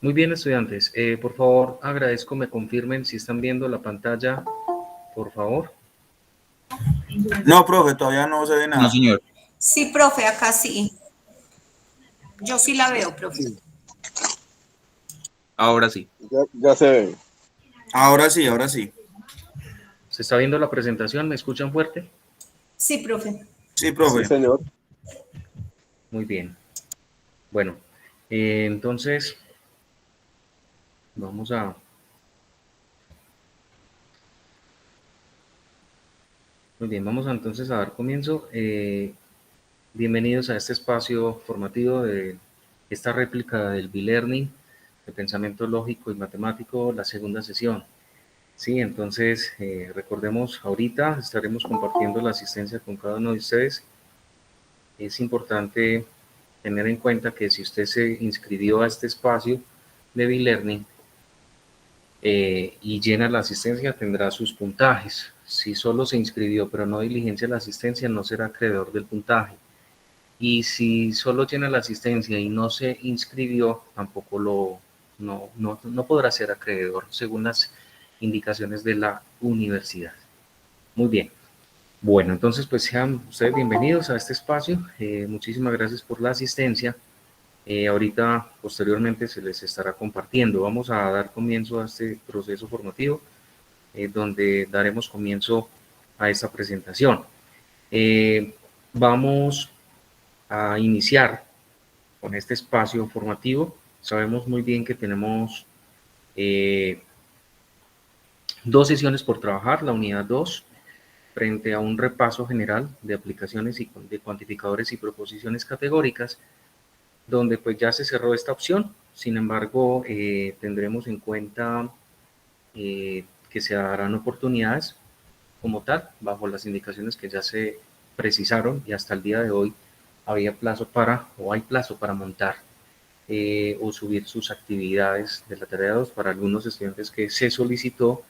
Muy bien, estudiantes. Por favor, agradezco me confirmen si están viendo la pantalla, por favor. No, profe, todavía no se ve nada. No, señor. Sí, profe, acá sí. Yo sí la veo, profe. Ahora sí. Ya se ve. Ahora sí, ahora sí. ¿Se está viendo la presentación? ¿Me escuchan fuerte? Sí, profe. Sí, Sí, profe. señor. Muy bien. Bueno, entonces vamos a... Muy bien, vamos entonces a dar comienzo. Bienvenidos a este espacio formativo de esta réplica del B-Learning de pensamiento lógico y matemático, la segunda sesión. Sí, entonces recordemos, ahorita estaremos compartiendo la asistencia con cada uno de ustedes. Es importante tener en cuenta que si usted se inscribió a este espacio de B-Learning y llena la asistencia, tendrá sus puntajes. Si solo se inscribió pero no diligencia la asistencia, no será acreedor del puntaje. Y si solo llena la asistencia y no se inscribió, tampoco no podrá ser acreedor según las indicaciones de la universidad. Muy bien. Bueno, entonces pues sean ustedes bienvenidos a este espacio. Muchísimas gracias por la asistencia. Ahorita posteriormente se les estará compartiendo. Vamos a dar comienzo a este proceso formativo donde daremos comienzo a esta presentación. Vamos a iniciar con este espacio formativo. Sabemos muy bien que tenemos dos sesiones por trabajar, la unidad 2, frente a un repaso general de aplicaciones y de cuantificadores y proposiciones categóricas, donde pues ya se cerró esta opción. Sin embargo, tendremos en cuenta que se darán oportunidades como tal, bajo las indicaciones que ya se precisaron, y hasta el día de hoy había plazo para, o hay plazo para montar o subir sus actividades de la tarea 2 para algunos estudiantes que se solicitó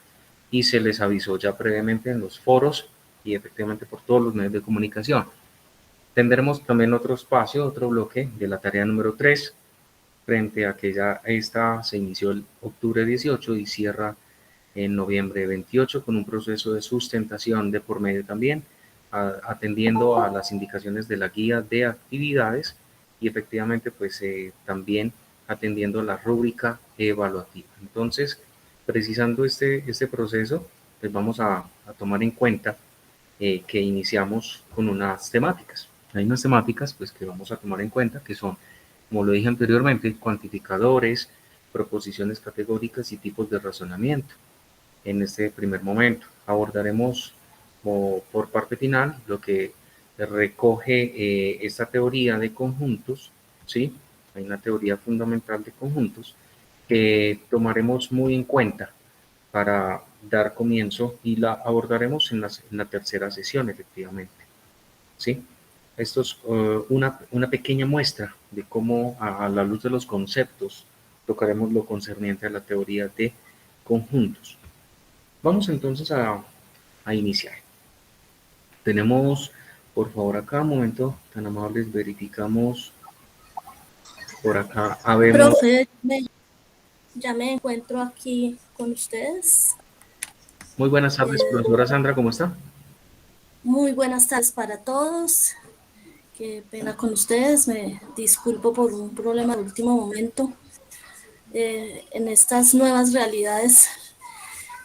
y se les avisó ya previamente en los foros y efectivamente por todos los medios de comunicación. Tendremos también otro espacio, otro bloque de la tarea número 3, frente a que ya esta se inició el octubre 18 y cierra en noviembre 28 con un proceso de sustentación de por medio también, atendiendo a las indicaciones de la guía de actividades y efectivamente pues también atendiendo la rúbrica evaluativa. Entonces, precisando este proceso, pues vamos a tomar en cuenta que iniciamos con unas temáticas. Hay unas temáticas pues que vamos a tomar en cuenta que son, como lo dije anteriormente, cuantificadores, proposiciones categóricas y tipos de razonamiento. En este primer momento abordaremos por parte final lo que recoge esta teoría de conjuntos, ¿sí? Hay una teoría fundamental de conjuntos que tomaremos muy en cuenta para dar comienzo y la abordaremos en la tercera sesión, efectivamente, ¿sí? Esto es una pequeña muestra de cómo a la luz de los conceptos tocaremos lo concerniente a la teoría de conjuntos. Vamos entonces a iniciar. Tenemos, por favor, acá, un momento, tan amables, verificamos por acá. Profe, ya me encuentro aquí con ustedes. Muy buenas tardes, profesora Sandra, ¿cómo está? Muy buenas tardes para todos. Qué pena con ustedes, me disculpo por un problema de último momento. En estas nuevas realidades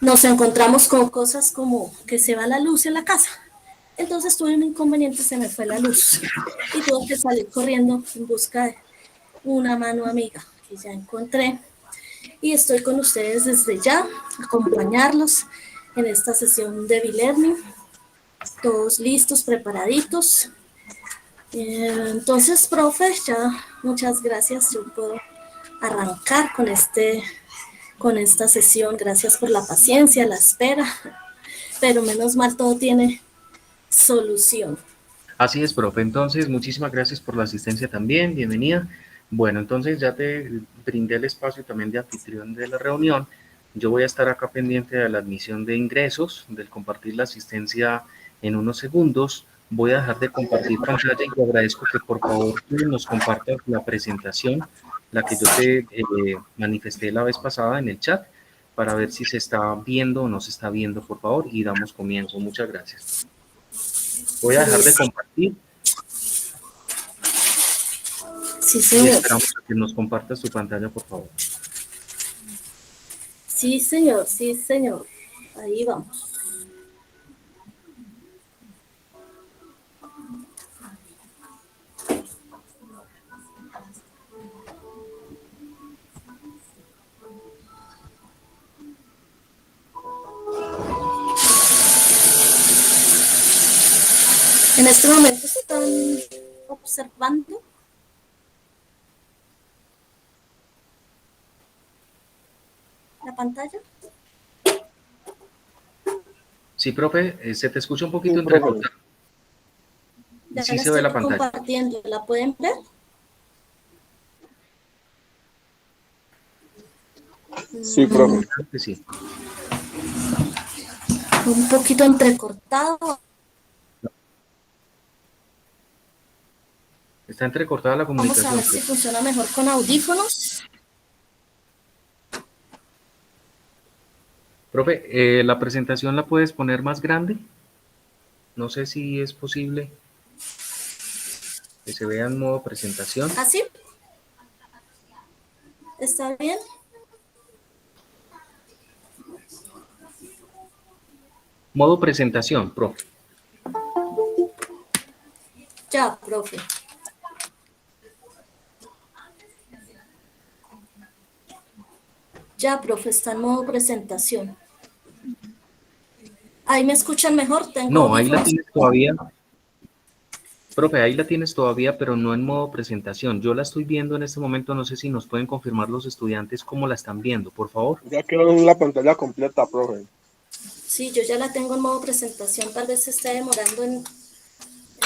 nos encontramos con cosas como que se va la luz en la casa. Entonces tuve un inconveniente, se me fue la luz y tuve que salir corriendo en busca de una mano amiga que ya encontré. Y estoy con ustedes desde ya, acompañarlos en esta sesión de B-Learning. Todos listos, preparaditos. Entonces, profe, ya muchas gracias. Yo puedo arrancar con esta sesión. Gracias por la paciencia, la espera. Pero menos mal todo tiene solución. Así es, profe. Entonces, muchísimas gracias por la asistencia también. Bienvenida. Bueno, entonces ya te brindé el espacio también de anfitrión de la reunión. Yo voy a estar acá pendiente de la admisión de ingresos, del compartir la asistencia en unos segundos. Voy a dejar de compartir pantalla y te agradezco que por favor nos compartas la presentación la que yo te manifesté la vez pasada en el chat, para ver si se está viendo o no se está viendo, por favor, y damos comienzo. Muchas gracias. Voy a dejar de compartir Sí, y señor. esperamos a que nos compartas tu pantalla, por favor. Sí, señor, sí, señor. Ahí vamos. En este momento están observando. ¿La pantalla? Sí, profe, se te escucha un poquito Sí, entrecortado. Ya Sí la se ve la estoy pantalla. compartiendo. ¿La pueden ver? Sí, profe. Creo que sí. Un poquito entrecortado. Está entrecortada la Vamos a comunicación. ver si funciona mejor con audífonos. Profe, ¿la presentación la puedes poner más grande? No sé si es posible que se vea en modo presentación. ¿Así? ¿Está bien? Modo presentación, profe. Ya, profe. Ya, profe, está en modo presentación. ¿Ahí me escuchan mejor? Tengo No, ahí la audífonos. tienes todavía. Profe, ahí la tienes todavía, pero no en modo presentación. Yo la estoy viendo en este momento. No sé si nos pueden confirmar los estudiantes cómo la están viendo, por favor. Ya quedó en la pantalla completa, profe. Sí, yo ya la tengo en modo presentación. Tal vez se esté demorando en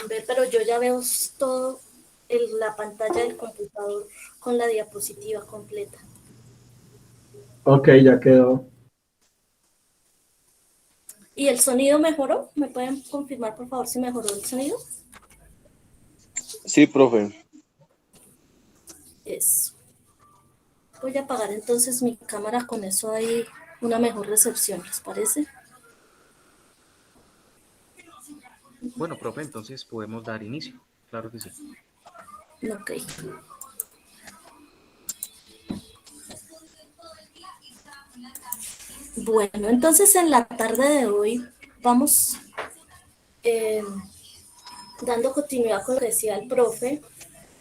ver, pero yo ya veo todo la pantalla del computador con la diapositiva completa. Ok, ya quedó. ¿Y el sonido mejoró? ¿Me pueden confirmar, por favor, si mejoró el sonido? Sí, profe. Eso. Voy a apagar entonces mi cámara, con eso hay una mejor recepción, ¿les parece? Bueno, profe, entonces podemos dar inicio. Claro que sí. Ok. Bueno, entonces en la tarde de hoy vamos dando continuidad con lo que decía el profe,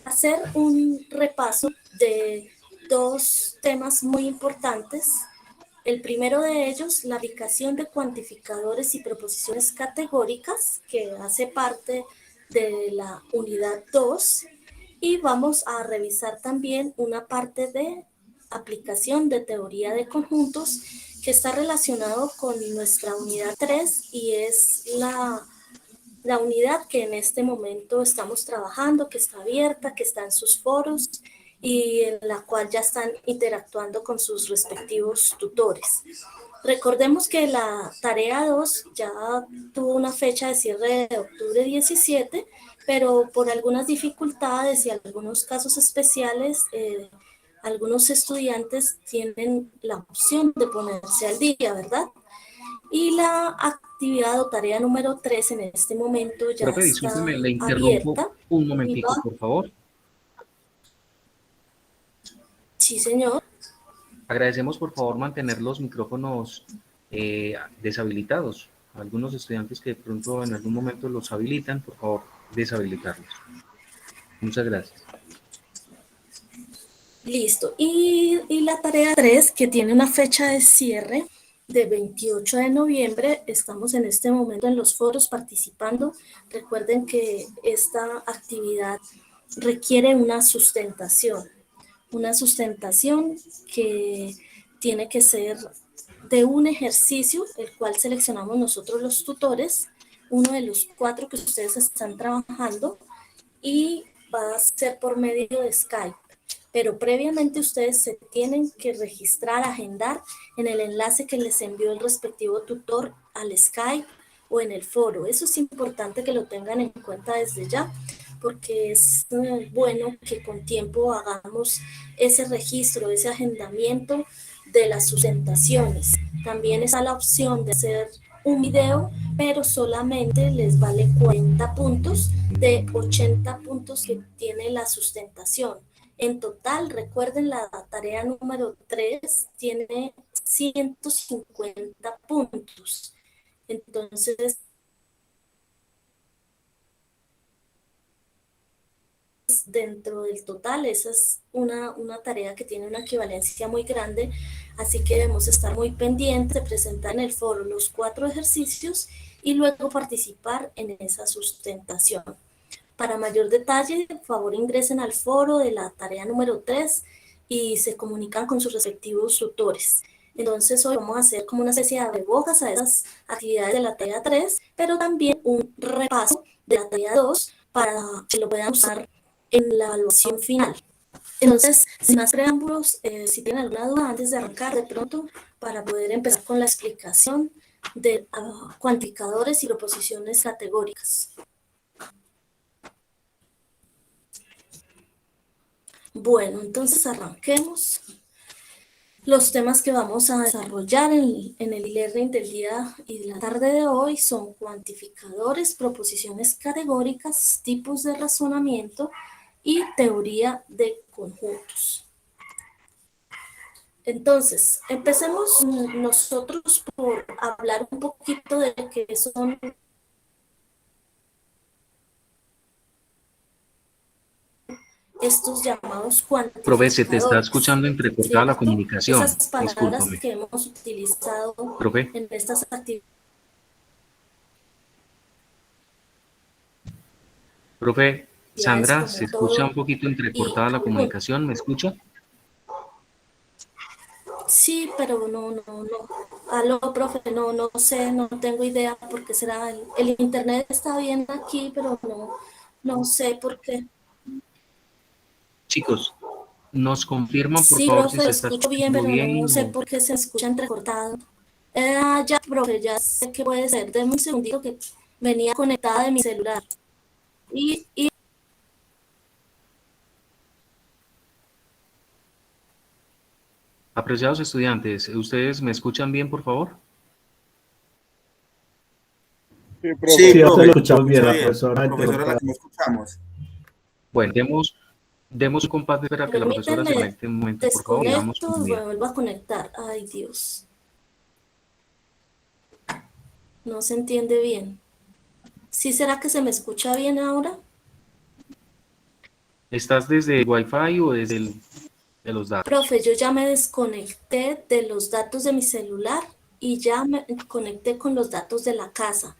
hacer un repaso de dos temas muy importantes. El primero de ellos, la aplicación de cuantificadores y proposiciones categóricas, que hace parte de la unidad 2, y vamos a revisar también una parte de aplicación de teoría de conjuntos que está relacionado con nuestra unidad 3 y es la unidad que en este momento estamos trabajando, que está abierta, que está en sus foros y en la cual ya están interactuando con sus respectivos tutores. Recordemos que la tarea 2 ya tuvo una fecha de cierre de octubre 17, pero por algunas dificultades y algunos casos especiales, algunos estudiantes tienen la opción de ponerse al día, ¿verdad? Y la actividad o tarea número 3 en este momento ya Profe, está discúlpeme, le interrumpo abierta. un momentico, por favor. Sí, señor. Agradecemos, por favor, mantener los micrófonos deshabilitados. Algunos estudiantes que de pronto en algún momento los habilitan, por favor, deshabilitarlos. Muchas gracias. Listo. Y la tarea 3, que tiene una fecha de cierre de 28 de noviembre, estamos en este momento en los foros participando. Recuerden que esta actividad requiere una sustentación que tiene que ser de un ejercicio, el cual seleccionamos nosotros los tutores, uno de los 4 que ustedes están trabajando, y va a ser por medio de Skype. Pero previamente ustedes se tienen que registrar, agendar en el enlace que les envió el respectivo tutor al Skype o en el foro. Eso es importante que lo tengan en cuenta desde ya, porque es bueno que con tiempo hagamos ese registro, ese agendamiento de las sustentaciones. También está la opción de hacer un video, pero solamente les vale 40 puntos de 80 puntos que tiene la sustentación. En total, recuerden, la tarea número 3 tiene 150 puntos. Entonces, dentro del total, esa es una tarea que tiene una equivalencia muy grande, así que debemos estar muy pendientes de presentar en el foro los 4 ejercicios y luego participar en esa sustentación. Para mayor detalle, por favor ingresen al foro de la tarea número 3 y se comunican con sus respectivos tutores. Entonces hoy vamos a hacer como una especie de abrebocas a esas actividades de la tarea 3, pero también un repaso de la tarea 2 para que lo puedan usar en la evaluación final. Entonces, sin más preámbulos, si tienen alguna duda antes de arrancar de pronto, para poder empezar con la explicación de cuantificadores y proposiciones categóricas. Bueno, entonces arranquemos. Los temas que vamos a desarrollar en el e-learning del día y de la tarde de hoy son cuantificadores, proposiciones categóricas, tipos de razonamiento y teoría de conjuntos. Entonces, empecemos nosotros por hablar un poquito de qué son estos llamados cuantificadores. Profe, se te está escuchando entrecortada la ¿Cierto? comunicación. Esas palabras Discúlpame. que hemos utilizado Profe, en estas actividades. profe, Sandra, Como se escucha todo un poquito y entrecortada la comunicación. ¿Me escucha? sí, pero no. Aló, profe, no sé, no tengo idea por qué será. El internet está bien aquí, pero no sé por qué. Chicos, nos confirman, por Sí, favor, si profe, se lo está escucho bien, escuchando pero bien. no sé por qué se escucha entrecortado. Ya, profe, ya sé que puede ser. Deme un segundito que venía conectada de mi celular. Y Apreciados estudiantes, ¿ustedes me escuchan bien, por favor? Sí, Sí, profe. Sí, ya te profe, lo escuchamos bien, la bien. profesora Profesora, la entrecortada. que no escuchamos. Bueno, demos un compás de espera que la profesora se permítanme, conecte un momento, por favor, y vamos desconecto, con ella. vuelvo a conectar. Ay, Dios. No se entiende bien. ¿Sí será que se me escucha bien ahora? ¿Estás desde el Wi-Fi o desde de los datos? Profe, yo ya me desconecté de los datos de mi celular y ya me conecté con los datos de la casa.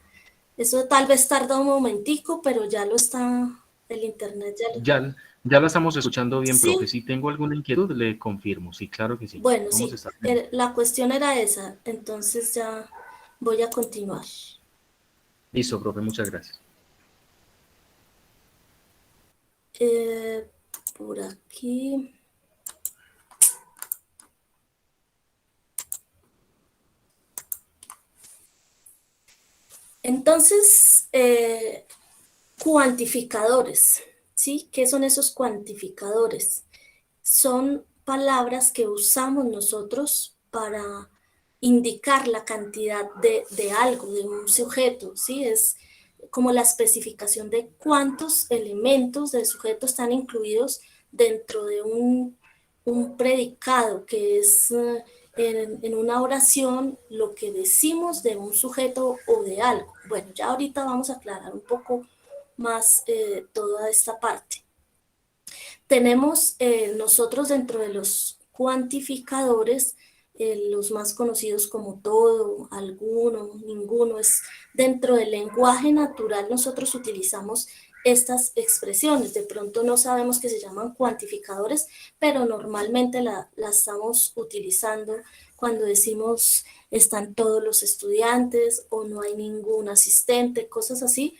Eso tal vez tarda un momentico, pero ya lo está, el internet ya lo... Ya la estamos escuchando bien, profe. Sí, Si tengo alguna inquietud, le confirmo. Sí, claro que sí. bueno, Vamos a sí, estar bien. la cuestión era esa, entonces ya voy a continuar. Listo, profe, muchas gracias. Eh, por aquí. Entonces, cuantificadores, ¿sí? ¿Qué son esos cuantificadores? Son palabras que usamos nosotros para indicar la cantidad de algo, de un sujeto, ¿sí? Es como la especificación de cuántos elementos del sujeto están incluidos dentro de un predicado, que es en una oración lo que decimos de un sujeto o de algo. Bueno, ya ahorita vamos a aclarar un poco más toda esta parte. Tenemos nosotros dentro de los cuantificadores, los más conocidos como todo, alguno, ninguno, es dentro del lenguaje natural nosotros utilizamos estas expresiones. De pronto no sabemos que se llaman cuantificadores, pero normalmente la estamos utilizando cuando decimos están todos los estudiantes o no hay ningún asistente, cosas así.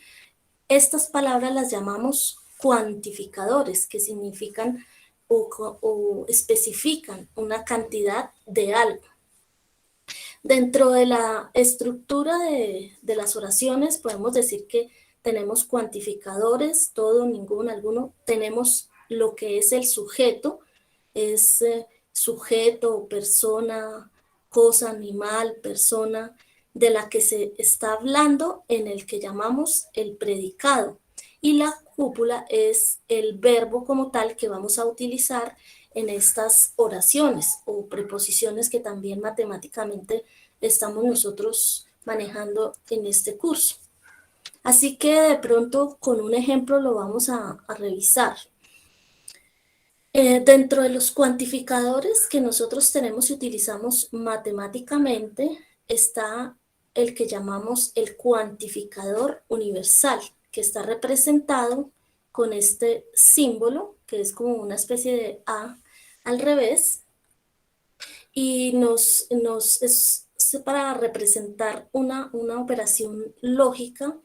Estas palabras las llamamos cuantificadores, que significan o especifican una cantidad de algo. Dentro de la estructura de las oraciones podemos decir que tenemos cuantificadores, todo, ninguno, alguno. Tenemos lo que es el sujeto, es sujeto, persona, cosa, animal, persona, de la que se está hablando en el que llamamos el predicado. Y la cúpula es el verbo como tal que vamos a utilizar en estas oraciones o preposiciones que también matemáticamente estamos nosotros manejando en este curso. Así que de pronto con un ejemplo lo vamos a revisar. Dentro de los cuantificadores que nosotros tenemos y utilizamos matemáticamente está el que llamamos el cuantificador universal, que está representado con este símbolo, que es como una especie de A al revés, y es para representar una operación lógica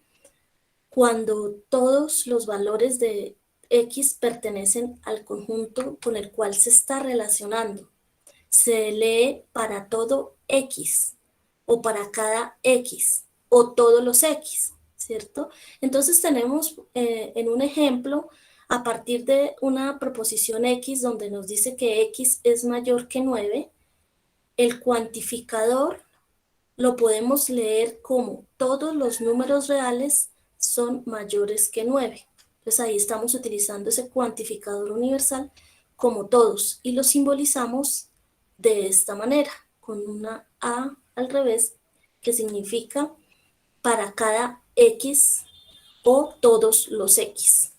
cuando todos los valores de X pertenecen al conjunto con el cual se está relacionando. Se lee para todo X, o para cada X, o todos los X, ¿cierto? Entonces tenemos en un ejemplo, a partir de una proposición X donde nos dice que X es mayor que 9, el cuantificador lo podemos leer como todos los números reales son mayores que 9. Entonces ahí estamos utilizando ese cuantificador universal como todos y lo simbolizamos de esta manera, con una A al revés, que significa para cada X o todos los X.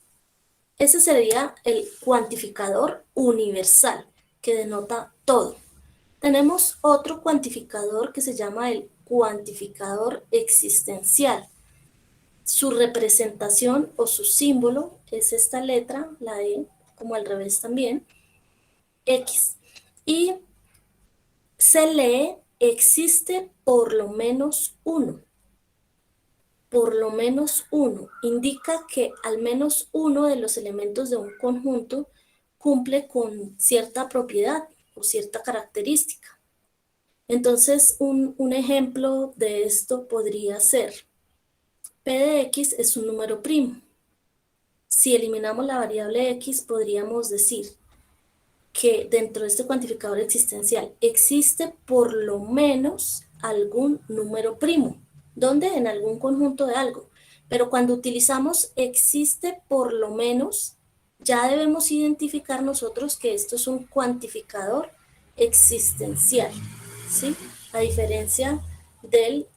Ese sería el cuantificador universal, que denota todo. Tenemos otro cuantificador que se llama el cuantificador existencial. Su representación o su símbolo es esta letra, la E, como al revés también, X. Y se lee existe por lo menos uno. Por lo menos uno indica que al menos uno de los elementos de un conjunto cumple con cierta propiedad o cierta característica. Entonces, un ejemplo de esto podría ser P de X es un número primo. Si eliminamos la variable X, podríamos decir que dentro de este cuantificador existencial existe por lo menos algún número primo. ¿Dónde? En algún conjunto de algo. Pero cuando utilizamos existe por lo menos, ya debemos identificar nosotros que esto es un cuantificador existencial, ¿sí? A diferencia del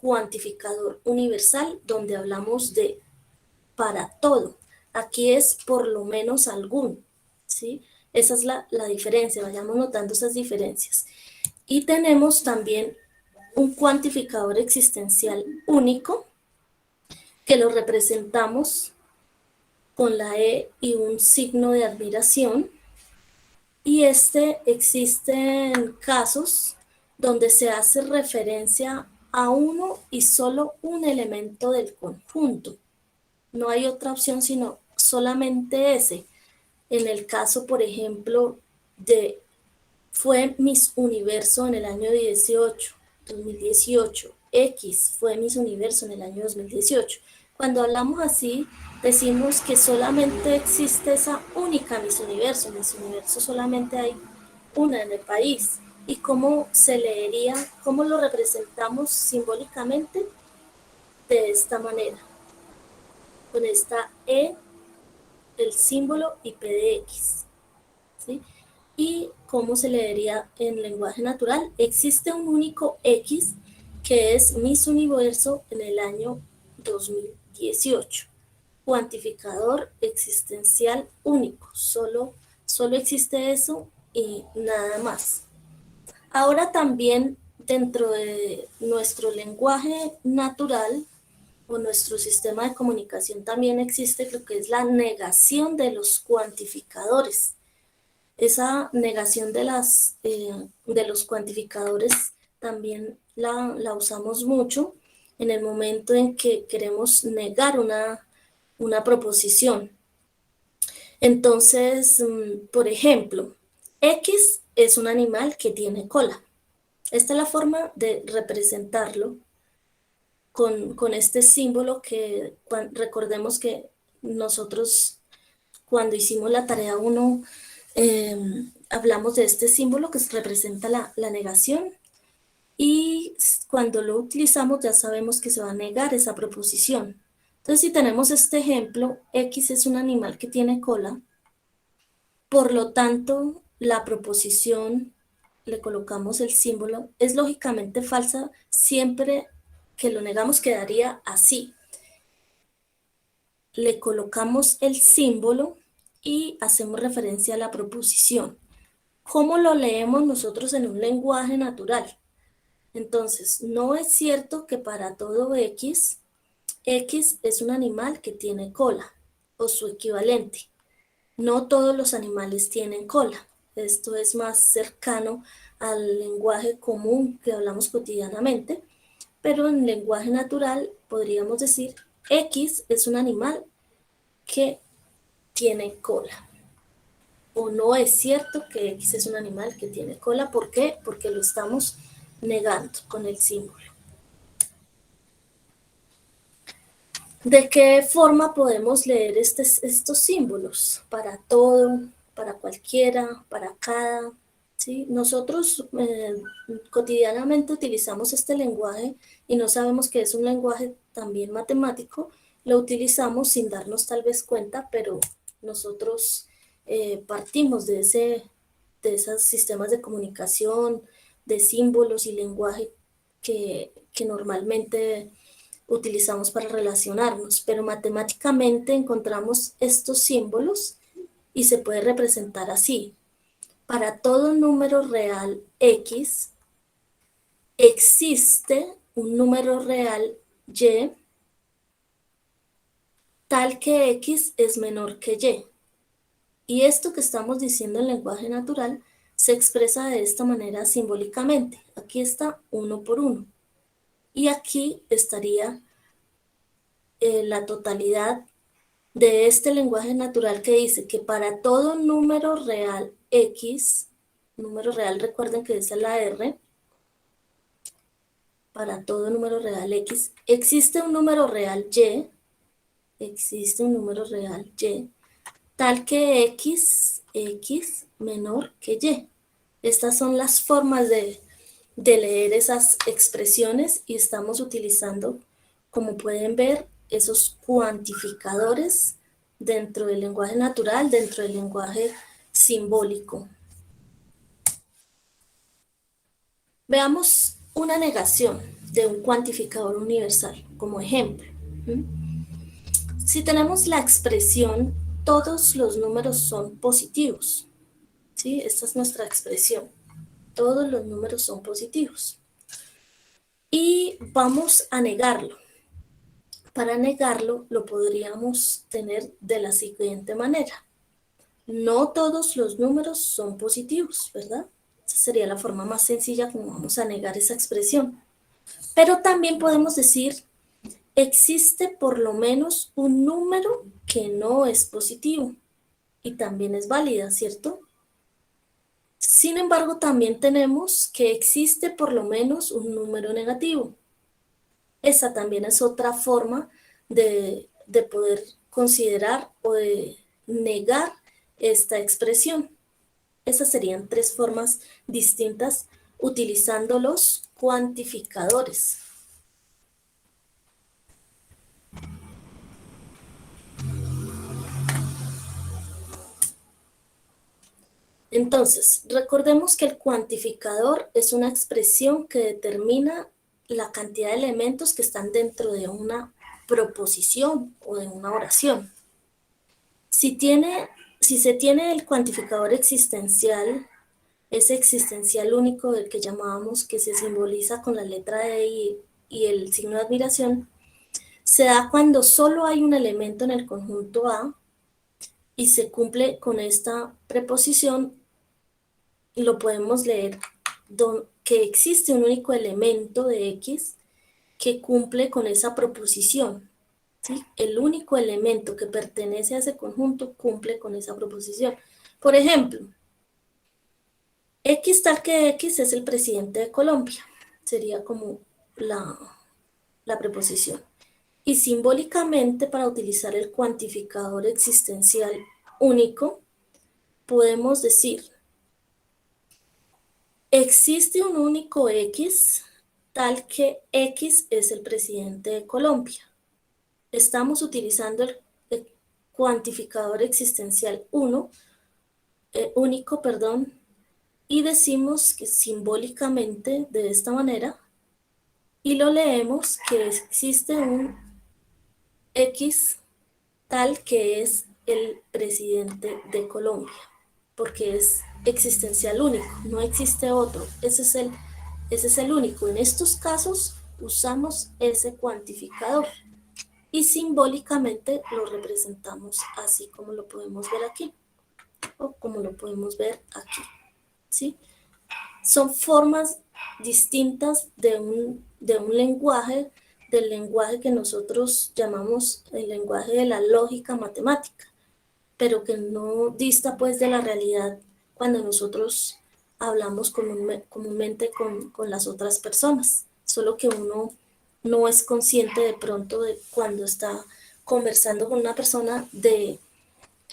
cuantificador universal, donde hablamos de para todo. Aquí es por lo menos algún, ¿sí? Esa es la diferencia, vayamos notando esas diferencias. Y tenemos también un cuantificador existencial único, que lo representamos con la E y un signo de admiración. Y existen casos donde se hace referencia a uno y solo un elemento del conjunto. No hay otra opción sino solamente ese. En el caso, por ejemplo, fue Miss Universo en el año 2018. X fue Miss Universo en el año 2018. Cuando hablamos así, decimos que solamente existe esa única Miss Universo. Miss Universo solamente hay una en el país. ¿Y cómo se leería? ¿Cómo lo representamos simbólicamente? De esta manera. Con esta E, el símbolo y P de X, ¿sí? ¿Y cómo se leería en lenguaje natural? Existe un único X que es Miss Universo en el año 2018. Cuantificador existencial único. Solo existe eso y nada más. Ahora también dentro de nuestro lenguaje natural o nuestro sistema de comunicación también existe lo que es la negación de los cuantificadores. Esa negación de los cuantificadores también la usamos mucho en el momento en que queremos negar una proposición. Entonces, por ejemplo, X es un animal que tiene cola. Esta es la forma de representarlo con este símbolo que recordemos que nosotros cuando hicimos la tarea 1 hablamos de este símbolo que representa la negación y cuando lo utilizamos ya sabemos que se va a negar esa proposición. Entonces si tenemos este ejemplo, X es un animal que tiene cola, por lo tanto la proposición, le colocamos el símbolo, es lógicamente falsa siempre que lo negamos quedaría así. Le colocamos el símbolo y hacemos referencia a la proposición. ¿Cómo lo leemos nosotros en un lenguaje natural? Entonces, no es cierto que para todo X, X es un animal que tiene cola o su equivalente. No todos los animales tienen cola. Esto es más cercano al lenguaje común que hablamos cotidianamente, pero en lenguaje natural podríamos decir X es un animal que tiene cola. O no es cierto que X es un animal que tiene cola. ¿Por qué? Porque lo estamos negando con el símbolo. ¿De qué forma podemos leer estos símbolos? Para todo, para cualquiera, para cada. ¿Sí? Nosotros cotidianamente utilizamos este lenguaje y no sabemos que es un lenguaje también matemático. Lo utilizamos sin darnos tal vez cuenta, pero nosotros partimos de esos sistemas de comunicación, de símbolos y lenguaje que normalmente utilizamos para relacionarnos, pero matemáticamente encontramos estos símbolos y se puede representar así. Para todo número real X, existe un número real Y tal que X es menor que Y. Y esto que estamos diciendo en lenguaje natural se expresa de esta manera simbólicamente. Aquí está 1 por 1. Y aquí estaría la totalidad de este lenguaje natural que dice que para todo número real X, número real recuerden que esa es la R, para todo número real X, existe un número real Y, tal que X menor que Y. Estas son las formas de leer esas expresiones y estamos utilizando, como pueden ver, esos cuantificadores dentro del lenguaje natural, dentro del lenguaje simbólico. Veamos una negación de un cuantificador universal como ejemplo. Si tenemos la expresión todos los números son positivos, ¿sí? Esta es nuestra expresión. Todos los números son positivos. Y vamos a negarlo. Para negarlo, lo podríamos tener de la siguiente manera. No todos los números son positivos, ¿verdad? Esa sería la forma más sencilla como vamos a negar esa expresión. Pero también podemos decir, existe por lo menos un número que no es positivo. Y también es válida, ¿cierto? Sin embargo, también tenemos que existe por lo menos un número negativo. Esa también es otra forma de poder considerar o de negar esta expresión. Esas serían 3 formas distintas utilizando los cuantificadores. Entonces, recordemos que el cuantificador es una expresión que determina la cantidad de elementos que están dentro de una proposición o de una oración. Si se tiene el cuantificador existencial, ese existencial único del que llamábamos, que se simboliza con la letra E y el signo de admiración, se da cuando solo hay un elemento en el conjunto A y se cumple con esta preposición, y lo podemos leer que existe un único elemento de X que cumple con esa proposición. ¿Sí? El único elemento que pertenece a ese conjunto cumple con esa proposición. Por ejemplo, X tal que X es el presidente de Colombia. Sería como la la preposición. Y simbólicamente, para utilizar el cuantificador existencial único, podemos decir, existe un único X, tal que X es el presidente de Colombia. Estamos utilizando el cuantificador existencial único, y decimos que simbólicamente de esta manera, y lo leemos que existe un X tal que es el presidente de Colombia, porque es existencial único, no existe otro, ese es el único. En estos casos usamos ese cuantificador y simbólicamente lo representamos así como lo podemos ver aquí, o como lo podemos ver aquí, ¿sí? Son formas distintas de un lenguaje, del lenguaje que nosotros llamamos el lenguaje de la lógica matemática, pero que no dista pues de la realidad cuando nosotros hablamos comúnmente con las otras personas, solo que uno no es consciente de pronto de cuando está conversando con una persona de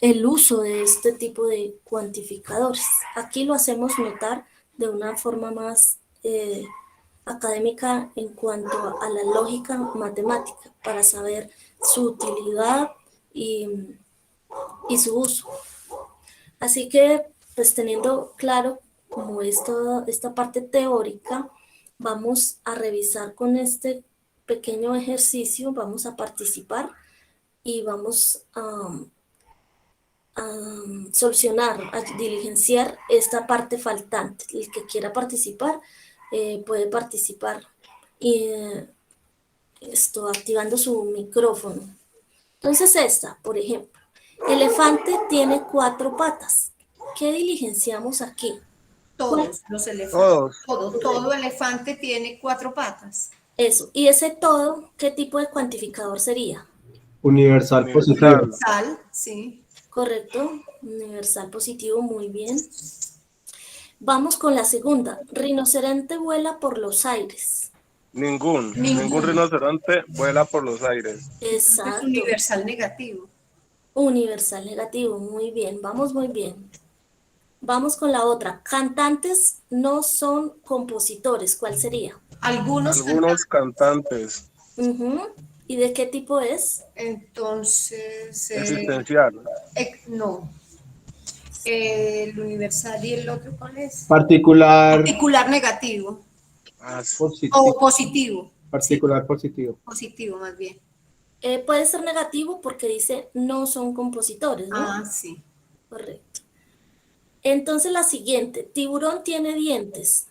el uso de este tipo de cuantificadores. Aquí lo hacemos notar de una forma más académica en cuanto a la lógica matemática, para saber su utilidad y su uso. Así que, pues teniendo claro como esta parte teórica, vamos a revisar con este pequeño ejercicio, vamos a participar y vamos a solucionar, a diligenciar esta parte faltante. El que quiera participar puede participar y activando su micrófono. Entonces esta, por ejemplo, elefante tiene 4 patas. ¿Qué diligenciamos aquí? Todos los elefantes. Todos. Todo elefante tiene 4 patas. Eso. ¿Y ese todo qué tipo de cuantificador sería? Universal positivo. Sal, sí. Correcto. Universal positivo, muy bien. Vamos con la segunda. Rinoceronte vuela por los aires. Ningún Ningún. rinoceronte vuela por los aires. Es Exacto. universal negativo. Universal negativo, muy bien, vamos muy bien. Vamos con la otra. Cantantes no son compositores. ¿Cuál sería? Algunos Cantantes. Ujú. ¿Y de qué tipo es? Entonces, Existencial. no. El universal y el otro, ¿cuál es? Particular Particular negativo. positivo. O positivo. Particular positivo. Positivo, más bien. Puede ser negativo porque dice no son compositores, ¿no? Ah, sí. Correcto. Entonces la siguiente. Tiburón tiene dientes.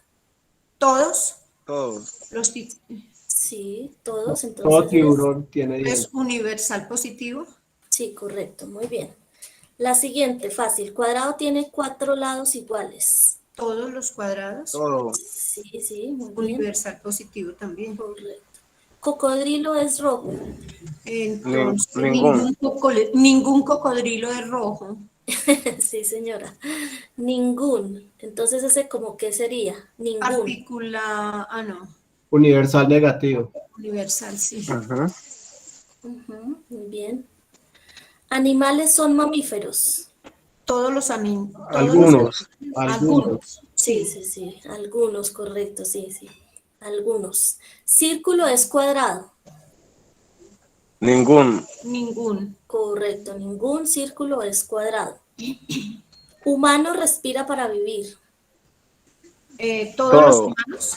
Todos Todos. los tipos. Sí, todos. Entonces Todo tiburón tiene Es dientes. universal positivo. sí, correcto, muy bien. La siguiente, fácil. Cuadrado tiene 4 lados iguales. Todos los cuadrados. Todo. Sí, sí, muy bien. Universal positivo también. Correcto. Cocodrilo es rojo. Entonces, Ningún. ningún cocodrilo es rojo. Sí, señora. Ningún. Entonces, ese como que sería. Ningún. Partícula, no. Universal negativo. Universal, sí. Ajá. Ujú, muy bien. Animales son mamíferos. Todos los animales. Algunos. Algunos. Sí, sí, sí. Algunos, correcto, sí, sí. Algunos. Círculo es cuadrado. Ningún. Ningún. Correcto, ningún círculo es cuadrado. Humano respira para vivir. Todos Todo. los humanos.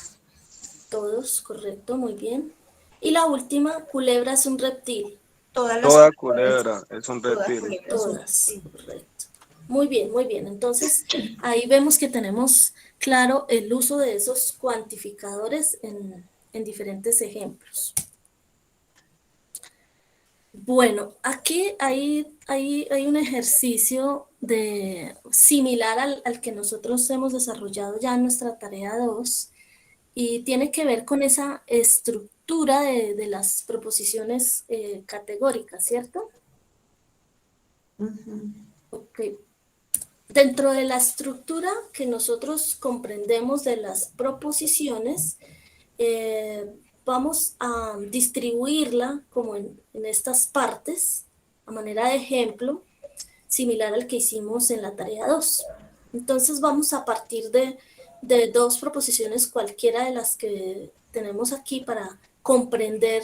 Todos, correcto, muy bien. Y la última, culebra es un reptil. Todas las Toda culebra es un Toda reptil. culebra es un Todas, reptil. correcto. Muy bien, muy bien. Entonces, ahí vemos que tenemos claro el uso de esos cuantificadores en diferentes ejemplos. Bueno, aquí hay un ejercicio similar al que nosotros hemos desarrollado ya en nuestra tarea 2 y tiene que ver con esa estructura de las proposiciones categóricas, ¿cierto? Ujú. Ok. Dentro de la estructura que nosotros comprendemos de las proposiciones, vamos a distribuirla como en estas partes, a manera de ejemplo, similar al que hicimos en la tarea 2. Entonces vamos a partir de dos proposiciones, cualquiera de las que tenemos aquí, para comprender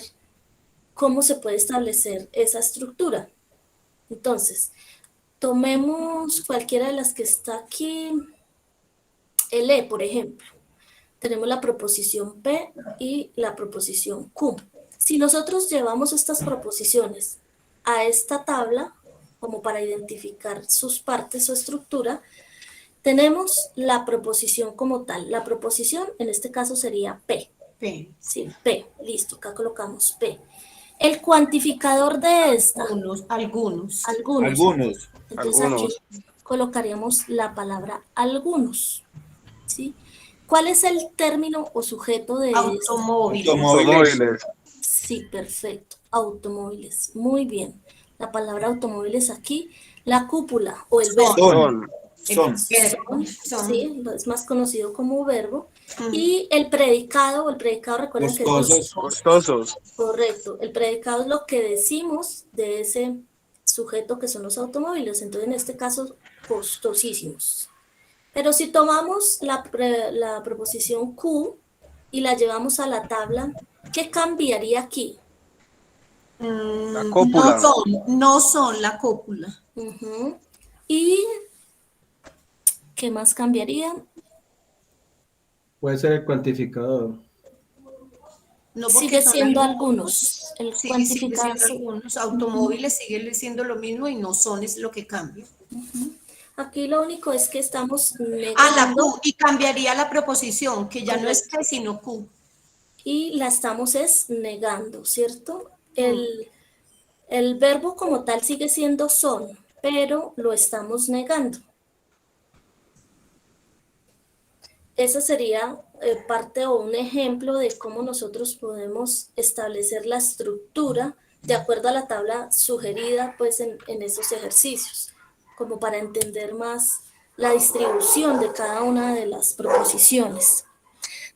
cómo se puede establecer esa estructura. Entonces, tomemos cualquiera de las que está aquí, el E, por ejemplo. Tenemos la proposición P y la proposición Q. Si nosotros llevamos estas proposiciones a esta tabla, como para identificar sus partes o estructura, tenemos la proposición como tal. La proposición en este caso sería P. P. Sí, P. Listo, acá colocamos P. El cuantificador de esta. Algunos. Algunos. Entonces Algunos. aquí colocaríamos la palabra algunos. ¿Sí? ¿Cuál es el término o sujeto de esta? Automóviles. Automóviles. Sí, perfecto. Automóviles. Muy bien. La palabra automóviles aquí. La cúpula o el verbo. Son. Son. Son. Sí, es más conocido como verbo. Mm. Y el predicado, recuerden que es Costosos. Costosos. correcto. El predicado es lo que decimos de ese sujeto que son los automóviles. Entonces, en este caso, costosísimos. Pero si tomamos la proposición Q y la llevamos a la tabla, ¿qué cambiaría aquí? La cópula. No son la cópula. Ujú. ¿Y qué más cambiaría? Puede ser el cuantificador. No, porque Sigue son siendo algunos. algunos. El Sigue cuantificador. siendo algunos. Automóviles sigue siendo lo mismo y no son es lo que cambia. Aquí lo único es que estamos La negando Q, y cambiaría la proposición, que ya no es P, sino Q. y la estamos negando, ¿cierto? El verbo como tal sigue siendo son, pero lo estamos negando. Esa sería parte o un ejemplo de cómo nosotros podemos establecer la estructura de acuerdo a la tabla sugerida pues en esos ejercicios, como para entender más la distribución de cada una de las proposiciones.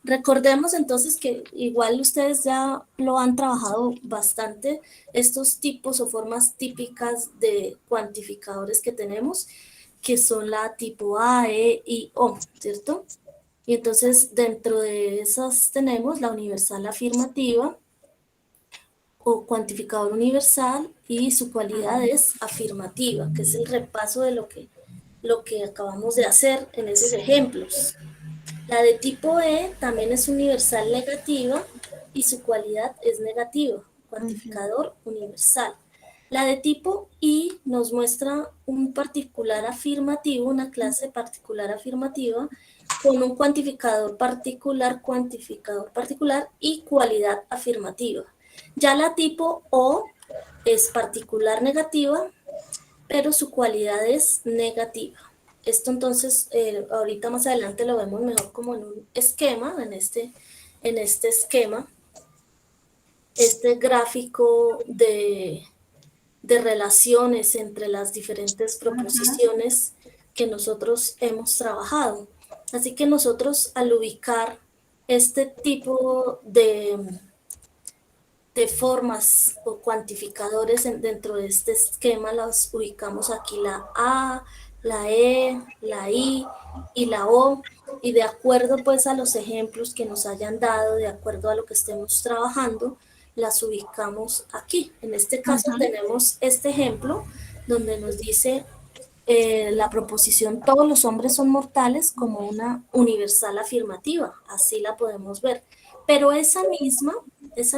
Recordemos entonces que igual ustedes ya lo han trabajado bastante, estos tipos o formas típicas de cuantificadores que tenemos, que son la tipo A, E y O, ¿cierto? Y entonces dentro de esas tenemos la universal afirmativa o cuantificador universal y su cualidad es afirmativa, que es el repaso de lo que acabamos de hacer en esos ejemplos. La de tipo E también es universal negativa y su cualidad es negativa, cuantificador universal. La de tipo I nos muestra un particular afirmativo, una clase particular afirmativa con un cuantificador particular y cualidad afirmativa. Ya la tipo O es particular negativa, pero su cualidad es negativa. Esto entonces, ahorita más adelante lo vemos mejor como en un esquema, en este esquema, este gráfico de relaciones entre las diferentes proposiciones que nosotros hemos trabajado. Así que nosotros al ubicar este tipo de formas o cuantificadores dentro de este esquema, las ubicamos aquí la A, la E, la I y la O, y de acuerdo pues a los ejemplos que nos hayan dado, de acuerdo a lo que estemos trabajando, las ubicamos aquí. En este caso tenemos este ejemplo donde nos dice la proposición todos los hombres son mortales como una universal afirmativa, así la podemos ver. Pero esa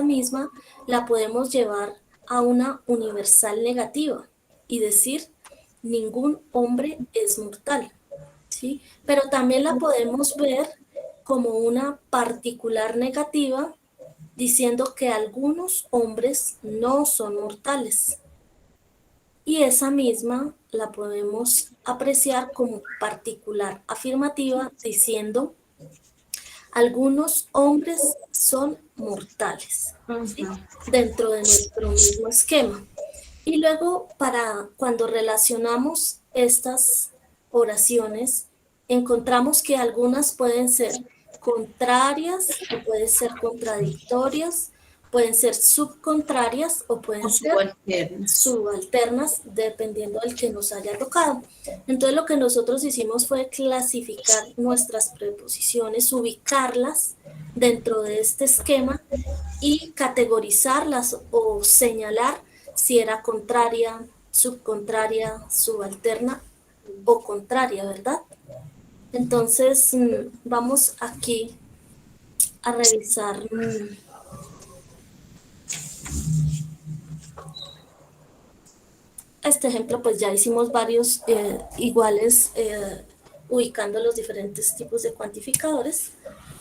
misma la podemos llevar a una universal negativa y decir ningún hombre es mortal, ¿sí? Pero también la podemos ver como una particular negativa diciendo que algunos hombres no son mortales. Y esa misma la podemos apreciar como particular afirmativa diciendo algunos hombres son mortales, ¿sí? Dentro de nuestro mismo esquema. Y luego, para cuando relacionamos estas oraciones, encontramos que algunas pueden ser contrarias o pueden ser contradictorias, pueden ser subcontrarias o pueden ser Subalternas. subalternas, dependiendo del que nos haya tocado. Entonces lo que nosotros hicimos fue clasificar nuestras preposiciones, ubicarlas dentro de este esquema y categorizarlas o señalar si era contraria, subcontraria, subalterna o contraria, ¿verdad? Entonces vamos aquí a revisar este ejemplo. Pues ya hicimos varios iguales ubicando los diferentes tipos de cuantificadores,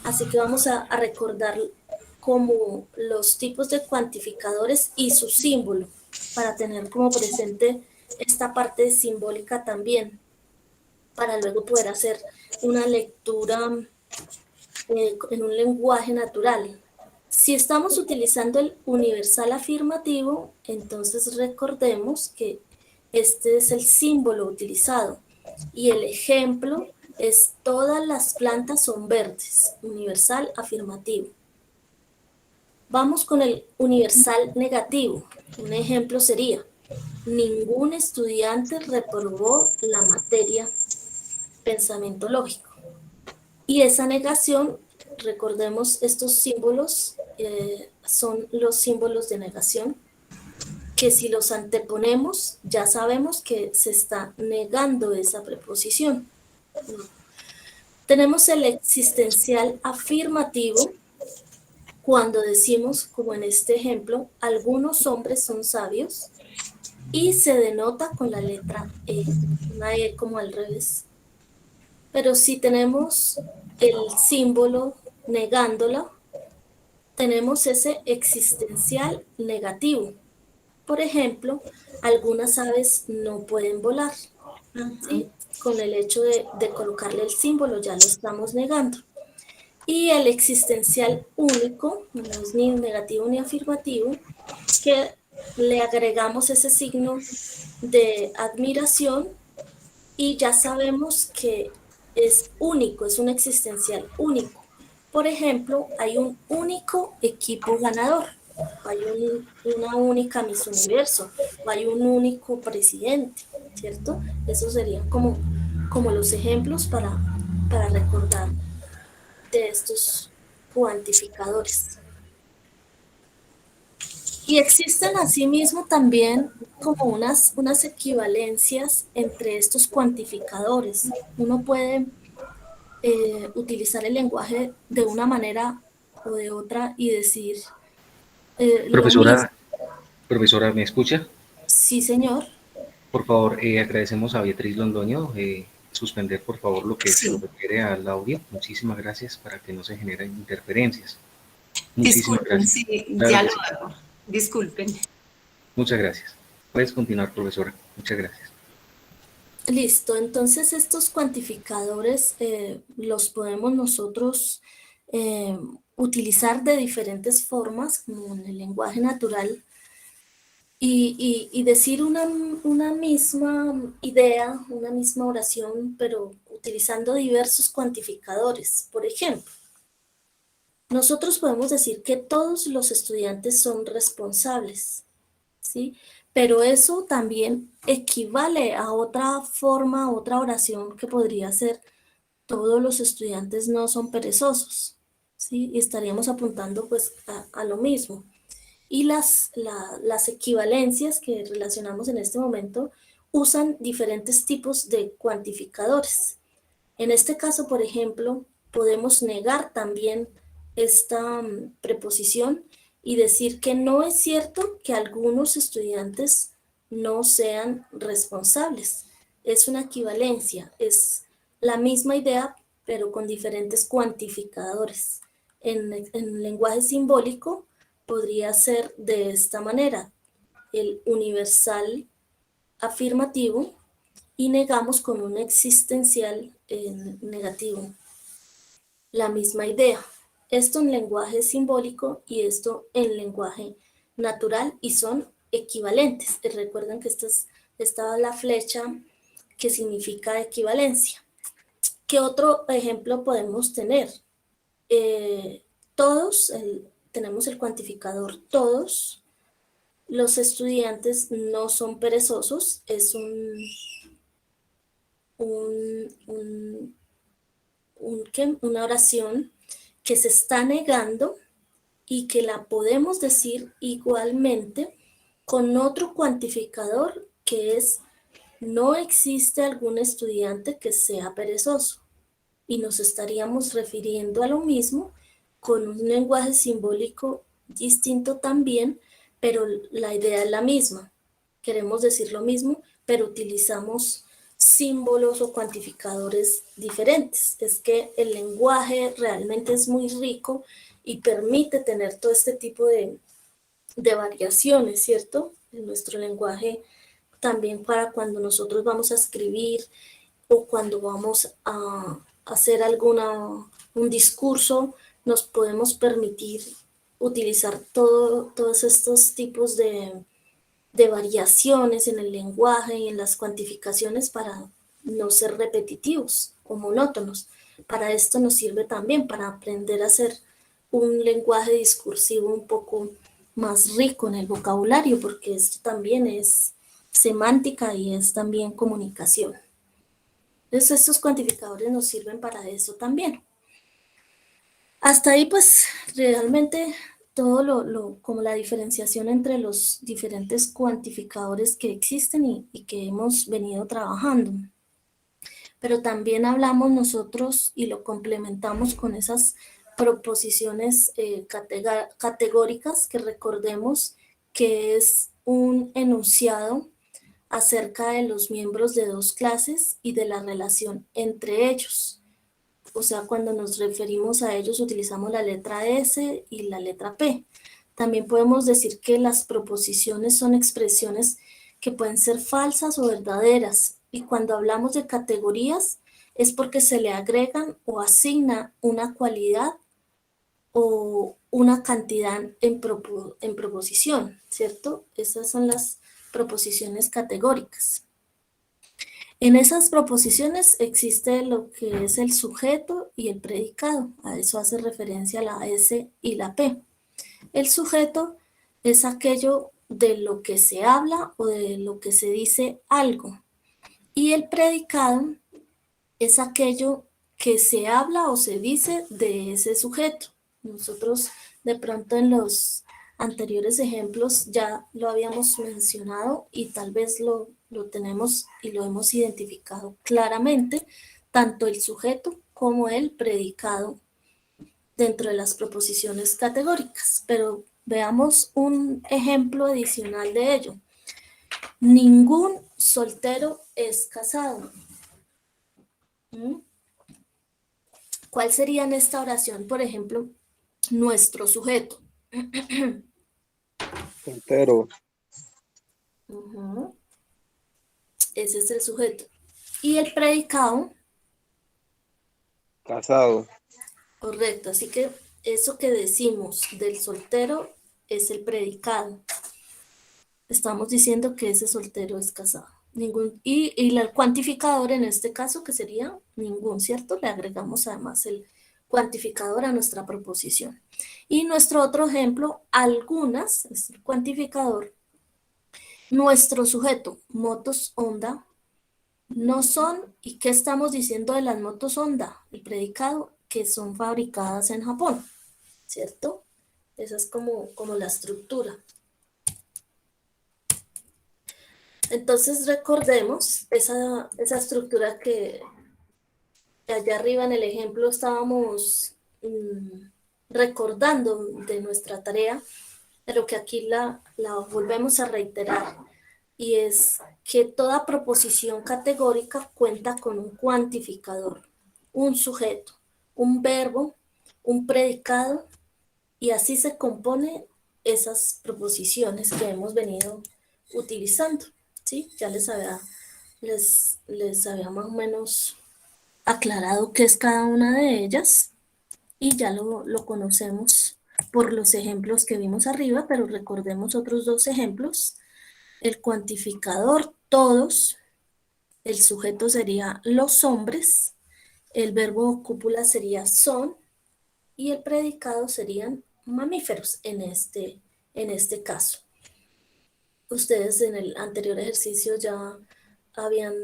así que vamos a recordar como los tipos de cuantificadores y su símbolo para tener como presente esta parte simbólica también, para luego poder hacer una lectura en un lenguaje natural. Si estamos utilizando el universal afirmativo, entonces recordemos que este es el símbolo utilizado y el ejemplo es todas las plantas son verdes, universal afirmativo. Vamos con el universal negativo. Un ejemplo sería: ningún estudiante reprobó la materia pensamiento lógico. Y esa negación, recordemos, estos símbolos son los símbolos de negación, que si los anteponemos ya sabemos que se está negando esa preposición. Tenemos el existencial afirmativo cuando decimos, como en este ejemplo, algunos hombres son sabios, y se denota con la letra E, una E como al revés. Pero si tenemos el símbolo negándola, tenemos ese existencial negativo. Por ejemplo, algunas aves no pueden volar, ¿sí? Con el hecho de colocarle el símbolo ya lo estamos negando. Y el existencial único, no es ni negativo ni afirmativo, que le agregamos ese signo de admiración y ya sabemos que es único, es un existencial único. Por ejemplo, hay un único equipo ganador, hay una única Miss Universo, o hay un único presidente, ¿cierto? Esos serían como los ejemplos para recordar de estos cuantificadores. Y existen asimismo también como unas equivalencias entre estos cuantificadores. Uno puede utilizar el lenguaje de una manera o de otra y decir lo mismo. Profesora, ¿me escucha? Sí, señor. Por favor, agradecemos a Beatriz Londoño suspender, por favor, lo que se refiere al audio. Muchísimas gracias para que no se generen interferencias. Muchísimas Disculpen, gracias. sí, Claro ya que lo sí. hago. Disculpen. Muchas gracias. Puedes continuar, profesora. Muchas gracias. Listo, entonces estos cuantificadores los podemos nosotros utilizar de diferentes formas, como en el lenguaje natural, y decir una misma idea, una misma oración, pero utilizando diversos cuantificadores. Por ejemplo, nosotros podemos decir que todos los estudiantes son responsables, ¿sí? Pero eso también equivale a otra forma, otra oración que podría ser: todos los estudiantes no son perezosos, ¿sí? Y estaríamos apuntando pues a lo mismo. Y las equivalencias que relacionamos en este momento usan diferentes tipos de cuantificadores. En este caso, por ejemplo, podemos negar también esta preposición y decir que no es cierto que algunos estudiantes no sean responsables. Es una equivalencia, es la misma idea, pero con diferentes cuantificadores. En lenguaje simbólico podría ser de esta manera: el universal afirmativo y negamos con un existencial negativo. La misma idea. Esto en lenguaje simbólico y esto en lenguaje natural, y son equivalentes. Recuerden que esta es la flecha que significa equivalencia. ¿Qué otro ejemplo podemos tener? todos, tenemos el cuantificador todos, los estudiantes no son perezosos, es una oración que se está negando y que la podemos decir igualmente con otro cuantificador que es: no existe algún estudiante que sea perezoso. Y nos estaríamos refiriendo a lo mismo con un lenguaje simbólico distinto también, pero la idea es la misma. Queremos decir lo mismo, pero utilizamos símbolos o cuantificadores diferentes. Es que el lenguaje realmente es muy rico y permite tener todo este tipo de variaciones, ¿cierto? En nuestro lenguaje también, para cuando nosotros vamos a escribir o cuando vamos a hacer un discurso, nos podemos permitir utilizar todos estos tipos de variaciones en el lenguaje y en las cuantificaciones para no ser repetitivos o monótonos. Para esto nos sirve también para aprender a hacer un lenguaje discursivo un poco más rico en el vocabulario, porque esto también es semántica y es también comunicación. Entonces estos cuantificadores nos sirven para eso también. Hasta ahí pues realmente todo como la diferenciación entre los diferentes cuantificadores que existen y que hemos venido trabajando. Pero también hablamos nosotros y lo complementamos con esas proposiciones categóricas, que recordemos que es un enunciado acerca de los miembros de dos clases y de la relación entre ellos. O sea, cuando nos referimos a ellos utilizamos la letra S y la letra P. También podemos decir que las proposiciones son expresiones que pueden ser falsas o verdaderas. Y cuando hablamos de categorías es porque se le agregan o asigna una cualidad o una cantidad en proposición, ¿cierto? Esas son las proposiciones categóricas. En esas proposiciones existe lo que es el sujeto y el predicado. A eso hace referencia la S y la P. El sujeto es aquello de lo que se habla o de lo que se dice algo. Y el predicado es aquello que se habla o se dice de ese sujeto. Nosotros de pronto en los anteriores ejemplos ya lo habíamos mencionado y tal vez lo tenemos y lo hemos identificado claramente, tanto el sujeto como el predicado dentro de las proposiciones categóricas. Pero veamos un ejemplo adicional de ello. Ningún soltero es casado. ¿Cuál sería en esta oración, por ejemplo, nuestro sujeto? Soltero. Ese es el sujeto. Y el predicado. Casado. Correcto, así que eso que decimos del soltero es el predicado. Estamos diciendo que ese soltero es casado. Y el cuantificador en este caso, que sería ningún, ¿cierto? Le agregamos además el cuantificador a nuestra proposición. Y nuestro otro ejemplo, algunas, es el cuantificador. Nuestro sujeto, motos Honda, no son, ¿y qué estamos diciendo de las motos Honda? El predicado, que son fabricadas en Japón, ¿cierto? Esa es como la estructura. Entonces recordemos esa estructura que allá arriba en el ejemplo estábamos recordando de nuestra tarea, pero que aquí la volvemos a reiterar, y es que toda proposición categórica cuenta con un cuantificador, un sujeto, un verbo, un predicado, y así se componen esas proposiciones que hemos venido utilizando. ¿Sí? Ya les había más o menos aclarado qué es cada una de ellas y ya lo conocemos por los ejemplos que vimos arriba, pero recordemos otros dos ejemplos. El cuantificador, todos, el sujeto sería los hombres, el verbo cópula sería son y el predicado serían mamíferos en este caso. Ustedes en el anterior ejercicio ya habían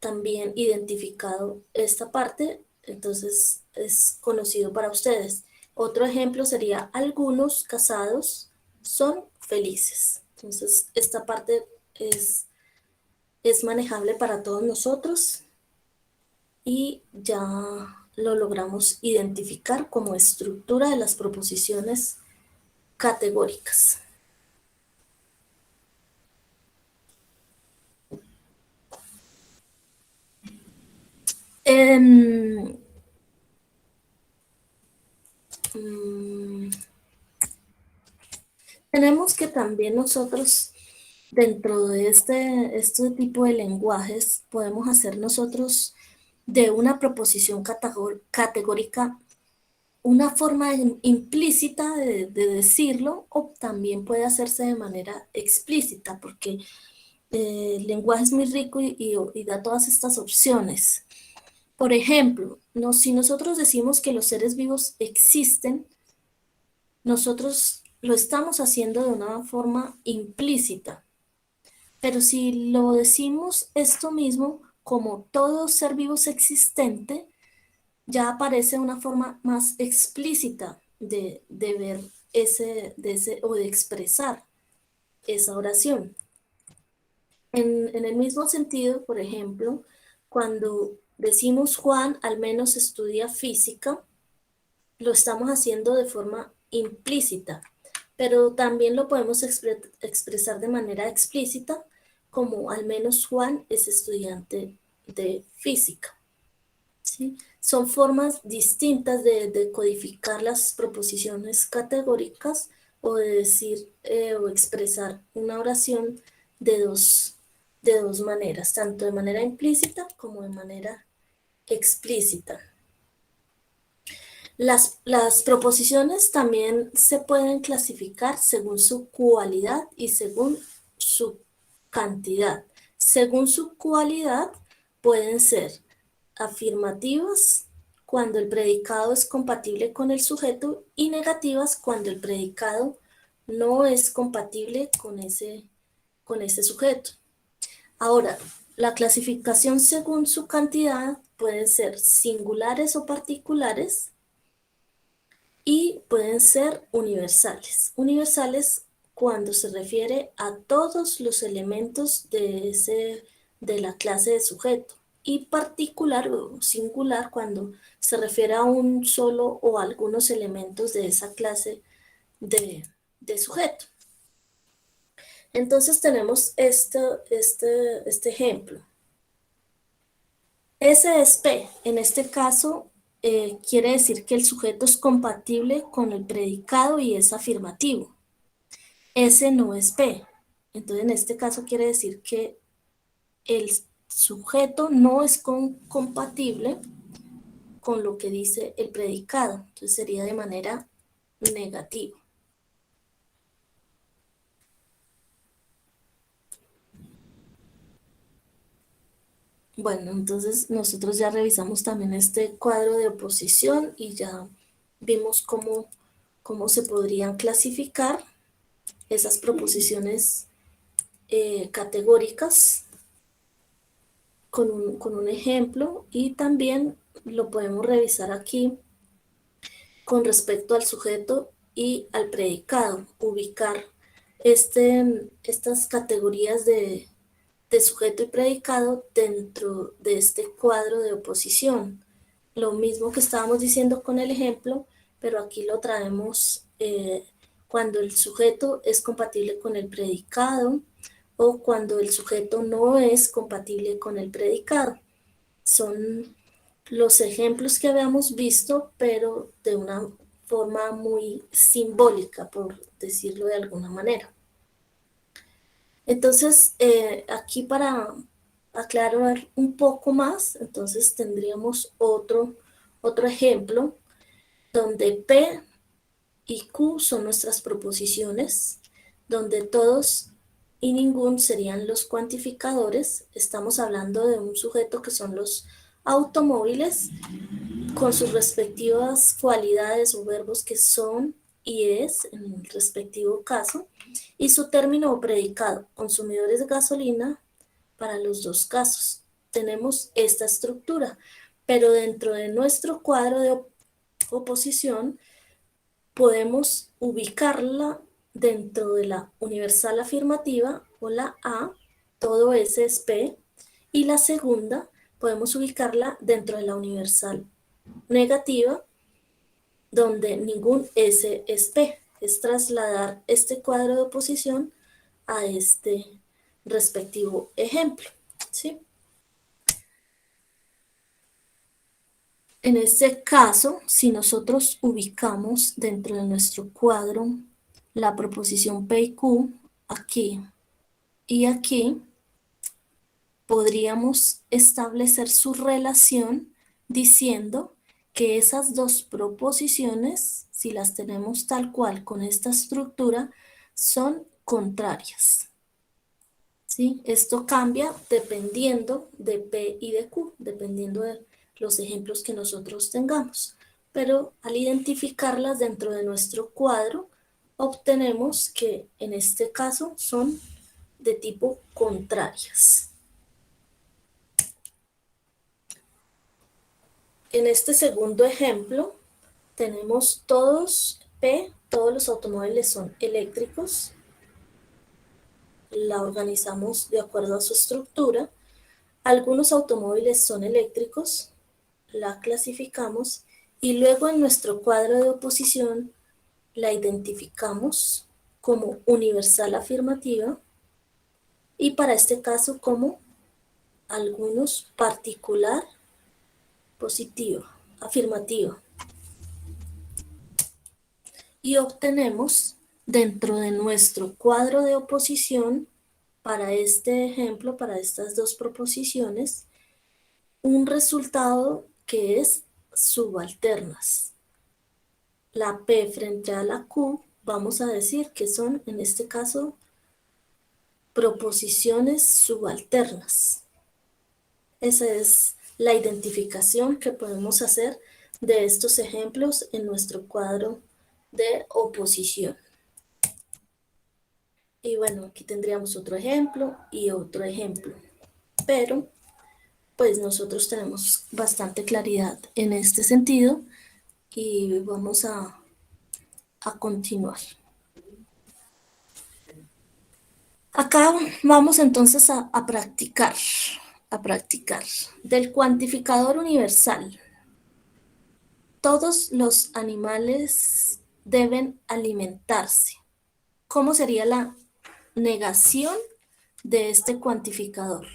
también identificado esta parte, entonces es conocido para ustedes. Otro ejemplo sería: algunos casados son felices. Entonces esta parte es manejable para todos nosotros y ya lo logramos identificar como estructura de las proposiciones categóricas. Tenemos que también nosotros, dentro de este tipo de lenguajes, podemos hacer nosotros de una proposición categórica una forma implícita de decirlo, o también puede hacerse de manera explícita, porque el lenguaje es muy rico y da todas estas opciones. Por ejemplo, si nosotros decimos que los seres vivos existen, nosotros lo estamos haciendo de una forma implícita. Pero si lo decimos esto mismo como todo ser vivo es existente, ya aparece una forma más explícita de ver o de expresar esa oración. En el mismo sentido, por ejemplo, cuando decimos Juan al menos estudia física, lo estamos haciendo de forma implícita, pero también lo podemos expresar de manera explícita, como al menos Juan es estudiante de física. ¿Sí? Son formas distintas de codificar las proposiciones categóricas o de decir o expresar una oración de dos maneras, tanto de manera implícita como de manera explícita. Las proposiciones también se pueden clasificar según su cualidad y según su cantidad. Según su cualidad pueden ser afirmativas cuando el predicado es compatible con el sujeto y negativas cuando el predicado no es compatible con ese sujeto. Ahora, la clasificación según su cantidad pueden ser singulares o particulares y pueden ser universales. Universales cuando se refiere a todos los elementos de la clase de sujeto, y particular o singular cuando se refiere a un solo o algunos elementos de esa clase de sujeto. Entonces tenemos este ejemplo. S es P. En este caso quiere decir que el sujeto es compatible con el predicado y es afirmativo. S no es P. Entonces en este caso quiere decir que el sujeto no es compatible con lo que dice el predicado. Entonces sería de manera negativa. Bueno, entonces nosotros ya revisamos también este cuadro de oposición y ya vimos cómo se podrían clasificar esas proposiciones categóricas con un ejemplo, y también lo podemos revisar aquí con respecto al sujeto y al predicado, ubicar estas categorías de sujeto y predicado dentro de este cuadro de oposición. Lo mismo que estábamos diciendo con el ejemplo, pero aquí lo traemos cuando el sujeto es compatible con el predicado o cuando el sujeto no es compatible con el predicado. Son los ejemplos que habíamos visto, pero de una forma muy simbólica, por decirlo de alguna manera. Entonces, aquí para aclarar un poco más, entonces tendríamos otro ejemplo donde P y Q son nuestras proposiciones, donde todos y ningún serían los cuantificadores. Estamos hablando de un sujeto que son los automóviles con sus respectivas cualidades o verbos que son y es en el respectivo caso, y su término o predicado, consumidores de gasolina, para los dos casos. Tenemos esta estructura, pero dentro de nuestro cuadro de oposición podemos ubicarla dentro de la universal afirmativa o la A, todo S es P, y la segunda podemos ubicarla dentro de la universal negativa, donde ningún S es P. Es trasladar este cuadro de oposición a este respectivo ejemplo, ¿sí? En este caso, si nosotros ubicamos dentro de nuestro cuadro la proposición P y Q aquí y aquí, podríamos establecer su relación diciendo que esas dos proposiciones, si las tenemos tal cual con esta estructura, son contrarias. ¿Sí? Esto cambia dependiendo de P y de Q, dependiendo de los ejemplos que nosotros tengamos. Pero al identificarlas dentro de nuestro cuadro, obtenemos que en este caso son de tipo contrarias. En este segundo ejemplo, tenemos todos P, todos los automóviles son eléctricos. La organizamos de acuerdo a su estructura. Algunos automóviles son eléctricos, la clasificamos y luego en nuestro cuadro de oposición la identificamos como universal afirmativa y para este caso como algunos particular positivo, afirmativa. Y obtenemos dentro de nuestro cuadro de oposición, para este ejemplo, para estas dos proposiciones, un resultado que es subalternas. La P frente a la Q, vamos a decir que son, en este caso, proposiciones subalternas. Esa es la identificación que podemos hacer de estos ejemplos en nuestro cuadro de oposición. Y bueno, aquí tendríamos otro ejemplo y otro ejemplo. Pero, pues nosotros tenemos bastante claridad en este sentido y vamos a continuar. Acá vamos entonces a practicar del cuantificador universal. Todos los animales deben alimentarse. ¿Cómo sería la negación de este cuantificador?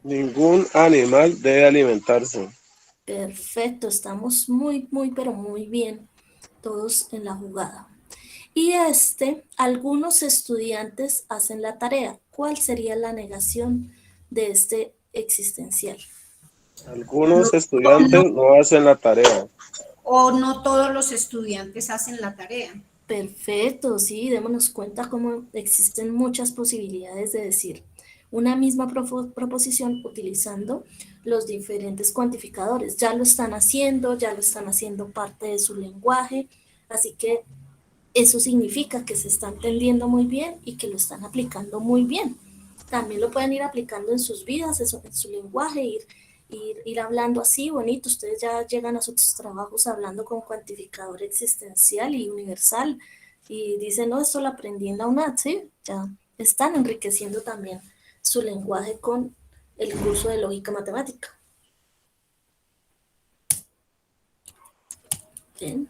Ningún animal debe alimentarse. Perfecto, estamos pero muy bien todos en la jugada. Y algunos estudiantes hacen la tarea. ¿Cuál sería la negación de este existencial? Algunos estudiantes no hacen la tarea. O no todos los estudiantes hacen la tarea. Perfecto, sí, démonos cuenta cómo existen muchas posibilidades de decir una misma proposición utilizando los diferentes cuantificadores. Ya lo están haciendo parte de su lenguaje, así que eso significa que se está entendiendo muy bien y que lo están aplicando muy bien. También lo pueden ir aplicando en sus vidas, en su lenguaje, ir hablando así bonito. Ustedes ya llegan a sus trabajos hablando con cuantificador existencial y universal y dicen, no, esto lo aprendí en la UNAD, ¿sí? Ya están enriqueciendo también su lenguaje con el curso de lógica matemática. Bien.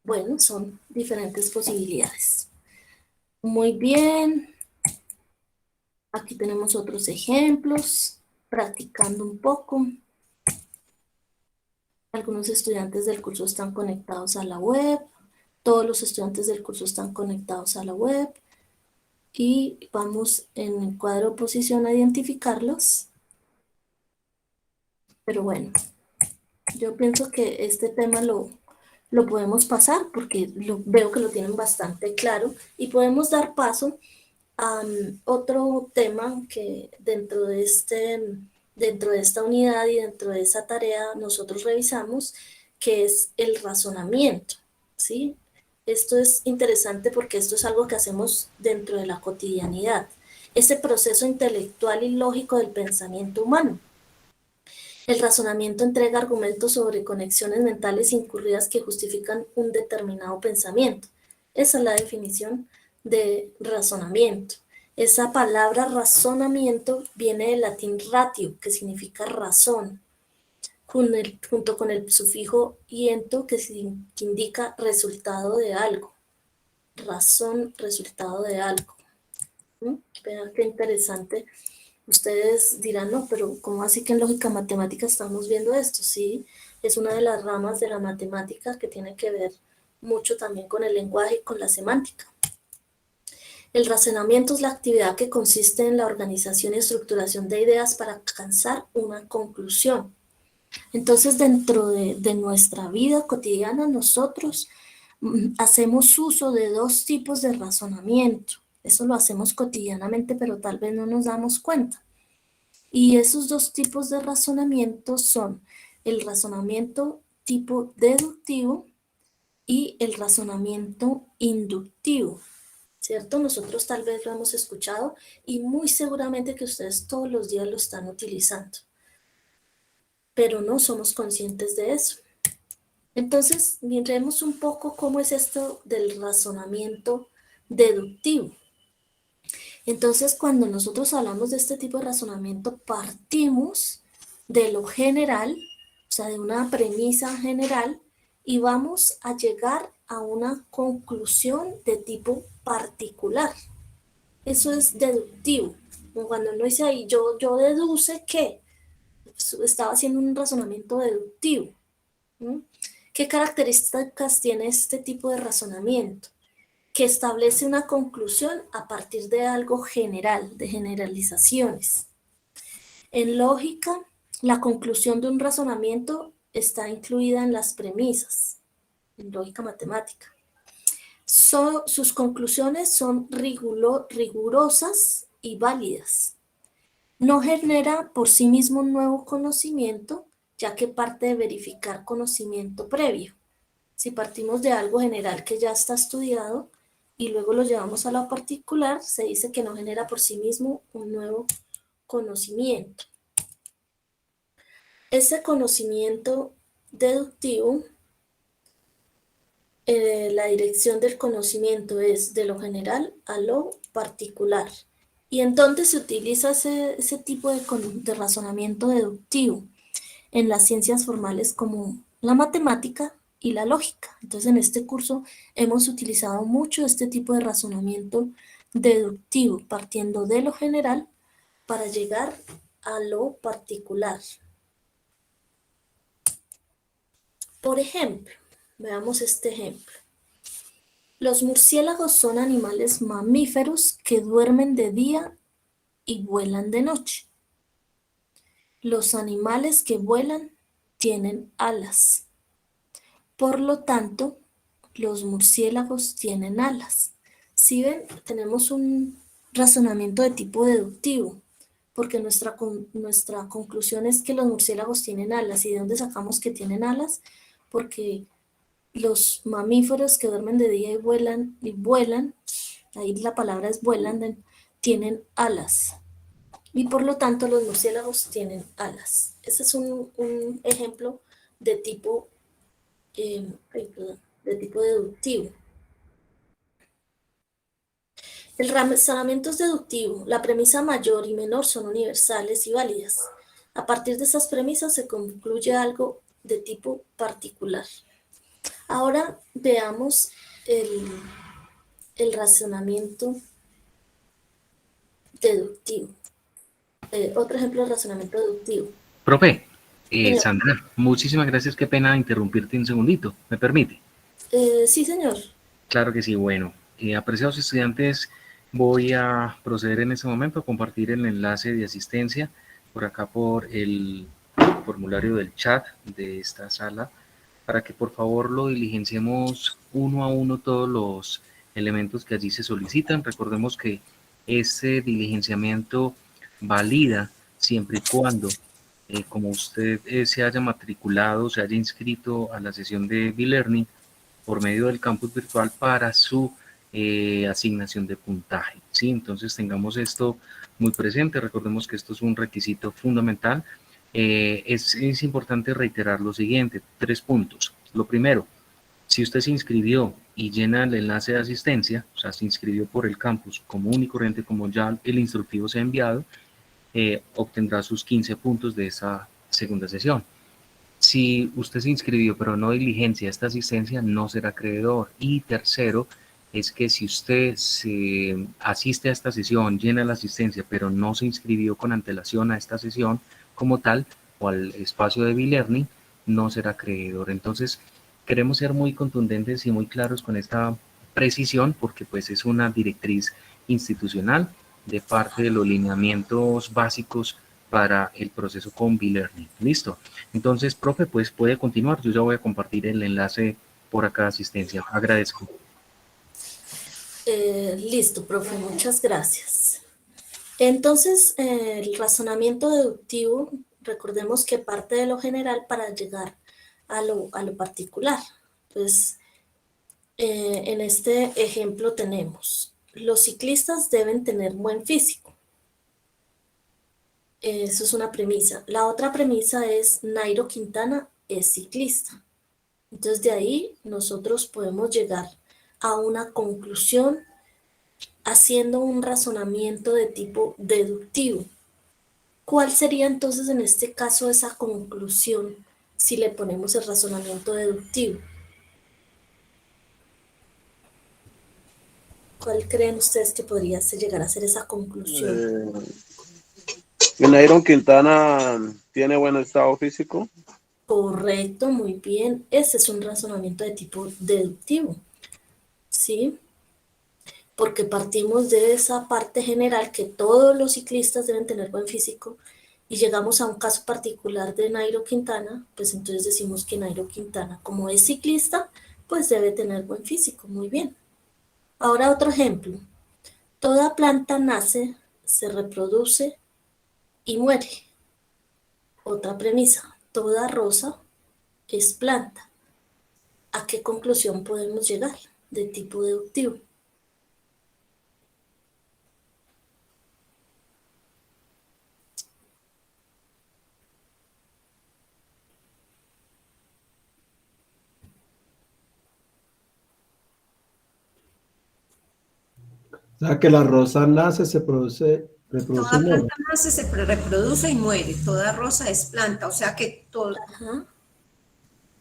Bueno, son diferentes posibilidades. Muy bien. Aquí tenemos otros ejemplos, practicando un poco. Algunos estudiantes del curso están conectados a la web. Todos los estudiantes del curso están conectados a la web. Y vamos en el cuadro de oposición a identificarlos. Pero bueno, yo pienso que este tema lo podemos pasar porque veo que lo tienen bastante claro y podemos dar paso a otro tema que dentro de dentro de esta unidad y dentro de esa tarea nosotros revisamos que es el razonamiento, ¿sí? Esto es interesante porque esto es algo que hacemos dentro de la cotidianidad, ese proceso intelectual y lógico del pensamiento humano. El razonamiento entrega argumentos sobre conexiones mentales incurridas que justifican un determinado pensamiento. Esa es la definición de razonamiento. Esa palabra razonamiento viene del latín ratio, que significa razón, junto con el sufijo iento, que indica resultado de algo. Razón, resultado de algo. Vean qué interesante. Ustedes dirán, no, pero ¿cómo así que en lógica matemática estamos viendo esto? Sí, es una de las ramas de la matemática que tiene que ver mucho también con el lenguaje y con la semántica. El razonamiento es la actividad que consiste en la organización y estructuración de ideas para alcanzar una conclusión. Entonces, dentro de nuestra vida cotidiana, nosotros hacemos uso de dos tipos de razonamiento. Eso lo hacemos cotidianamente, pero tal vez no nos damos cuenta. Y esos dos tipos de razonamiento son el razonamiento tipo deductivo y el razonamiento inductivo, ¿cierto? Nosotros tal vez lo hemos escuchado y muy seguramente que ustedes todos los días lo están utilizando, pero no somos conscientes de eso. Entonces, miremos un poco cómo es esto del razonamiento deductivo. Entonces, cuando nosotros hablamos de este tipo de razonamiento, partimos de lo general, o sea, de una premisa general, y vamos a llegar a una conclusión de tipo particular. Eso es deductivo. Cuando uno dice ahí, yo deduce que estaba haciendo un razonamiento deductivo. ¿Qué características tiene este tipo de razonamiento? Que establece una conclusión a partir de algo general, de generalizaciones. En lógica, la conclusión de un razonamiento está incluida en las premisas, en lógica matemática. Sus conclusiones son rigurosas y válidas. No genera por sí mismo un nuevo conocimiento, ya que parte de verificar conocimiento previo. Si partimos de algo general que ya está estudiado y luego lo llevamos a lo particular, se dice que no genera por sí mismo un nuevo conocimiento. Ese conocimiento deductivo, la dirección del conocimiento es de lo general a lo particular. ¿Y en dónde se utiliza ese tipo de razonamiento deductivo? En las ciencias formales como la matemática y la lógica. Entonces, en este curso hemos utilizado mucho este tipo de razonamiento deductivo, partiendo de lo general para llegar a lo particular. Por ejemplo, veamos este ejemplo. Los murciélagos son animales mamíferos que duermen de día y vuelan de noche. Los animales que vuelan tienen alas. Por lo tanto, los murciélagos tienen alas. Si ven, tenemos un razonamiento de tipo deductivo, porque nuestra conclusión es que los murciélagos tienen alas. ¿Y de dónde sacamos que tienen alas? Porque los mamíferos que duermen de día y vuelan, ahí la palabra es vuelan, tienen alas. Y por lo tanto los murciélagos tienen alas. Ese es un ejemplo de tipo deductivo. El razonamiento es deductivo. La premisa mayor y menor son universales y válidas. A partir de esas premisas se concluye algo de tipo particular. Ahora veamos el razonamiento deductivo. Otro ejemplo de razonamiento deductivo. Profe, Sandra, muchísimas gracias. Qué pena interrumpirte un segundito. ¿Me permite? Sí, señor. Claro que sí. Bueno, apreciados estudiantes, voy a proceder en este momento a compartir el enlace de asistencia por acá por el formulario del chat de esta sala para que por favor lo diligenciemos uno a uno todos los elementos que allí se solicitan. Recordemos que ese diligenciamiento valida siempre y cuando como usted se haya matriculado, se haya inscrito a la sesión de B-Learning por medio del campus virtual para su asignación de puntaje, ¿sí? Entonces tengamos esto muy presente, recordemos que esto es un requisito fundamental. Es importante reiterar lo siguiente, 3 puntos. Lo primero, si usted se inscribió y llena el enlace de asistencia, o sea, se inscribió por el campus común y corriente como ya el instructivo se ha enviado, obtendrá sus 15 puntos de esa segunda sesión. Si usted se inscribió pero no diligencia esta asistencia, no será acreedor. Y tercero, es que si usted se asiste a esta sesión, llena la asistencia, pero no se inscribió con antelación a esta sesión como tal o al espacio de B-Learning, no será acreedor. Entonces, queremos ser muy contundentes y muy claros con esta precisión porque pues es una directriz institucional de parte de los lineamientos básicos para el proceso con B-Learning. Listo. Entonces, profe, pues puede continuar. Yo ya voy a compartir el enlace por acá de asistencia. Agradezco. Listo, profe, muchas gracias. Entonces, el razonamiento deductivo, recordemos que parte de lo general para llegar a lo particular. Entonces, en este ejemplo tenemos, los ciclistas deben tener buen físico. Eso es una premisa. La otra premisa es Nairo Quintana es ciclista. Entonces de ahí nosotros podemos llegar a una conclusión haciendo un razonamiento de tipo deductivo. ¿Cuál sería entonces en este caso esa conclusión si le ponemos el razonamiento deductivo? ¿Cuál creen ustedes que podría llegar a ser esa conclusión? Nairo Quintana tiene buen estado físico. Correcto, muy bien. Ese es un razonamiento de tipo deductivo, ¿sí? Porque partimos de esa parte general que todos los ciclistas deben tener buen físico y llegamos a un caso particular de Nairo Quintana, pues entonces decimos que Nairo Quintana, como es ciclista, pues debe tener buen físico, muy bien. Ahora otro ejemplo. Toda planta nace, se reproduce y muere. Otra premisa. Toda rosa es planta. ¿A qué conclusión podemos llegar de tipo deductivo? O sea, que la rosa nace, se produce, reproduce Toda y muere. planta nace, se reproduce y muere. Toda rosa es planta, o sea que Ajá.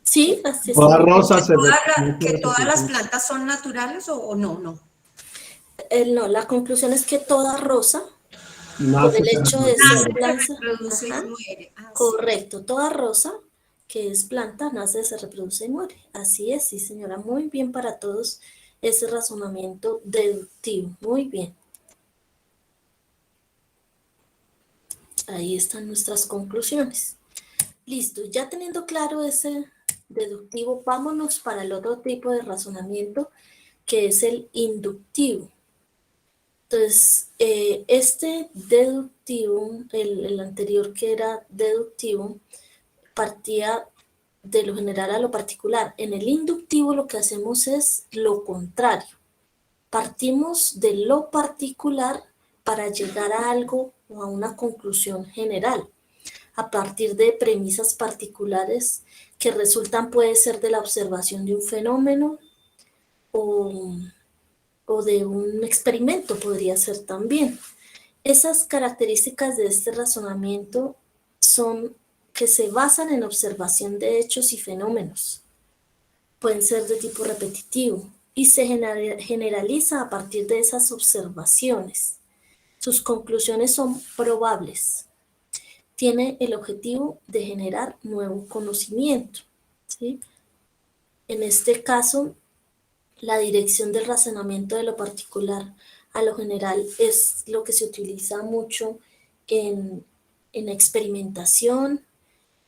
Sí, así es. Toda rosa se que todas las reproduce. plantas son naturales o no, no. No, la conclusión es que toda rosa, por Nace, el se hecho de reproduce y ser Nace, muere. planta, se reproduce y ajá, muere. Ah, sí. correcto, toda rosa que es planta nace, se reproduce y muere. Así es, sí señora, muy bien para todos ese razonamiento deductivo, muy bien. Ahí están nuestras conclusiones. Listo, ya teniendo claro ese deductivo, vámonos para el otro tipo de razonamiento que es el inductivo. Entonces, este deductivo, el anterior que era deductivo, partía de lo general a lo particular. En el inductivo lo que hacemos es lo contrario. Partimos de lo particular para llegar a algo o a una conclusión general, a partir de premisas particulares que resultan, puede ser de la observación de un fenómeno o de un experimento, podría ser también. Esas características de este razonamiento son que se basan en observación de hechos y fenómenos. Pueden ser de tipo repetitivo y se generaliza a partir de esas observaciones. Sus conclusiones son probables. Tiene el objetivo de generar nuevo conocimiento, ¿sí? En este caso, la dirección del razonamiento de lo particular a lo general es lo que se utiliza mucho en experimentación,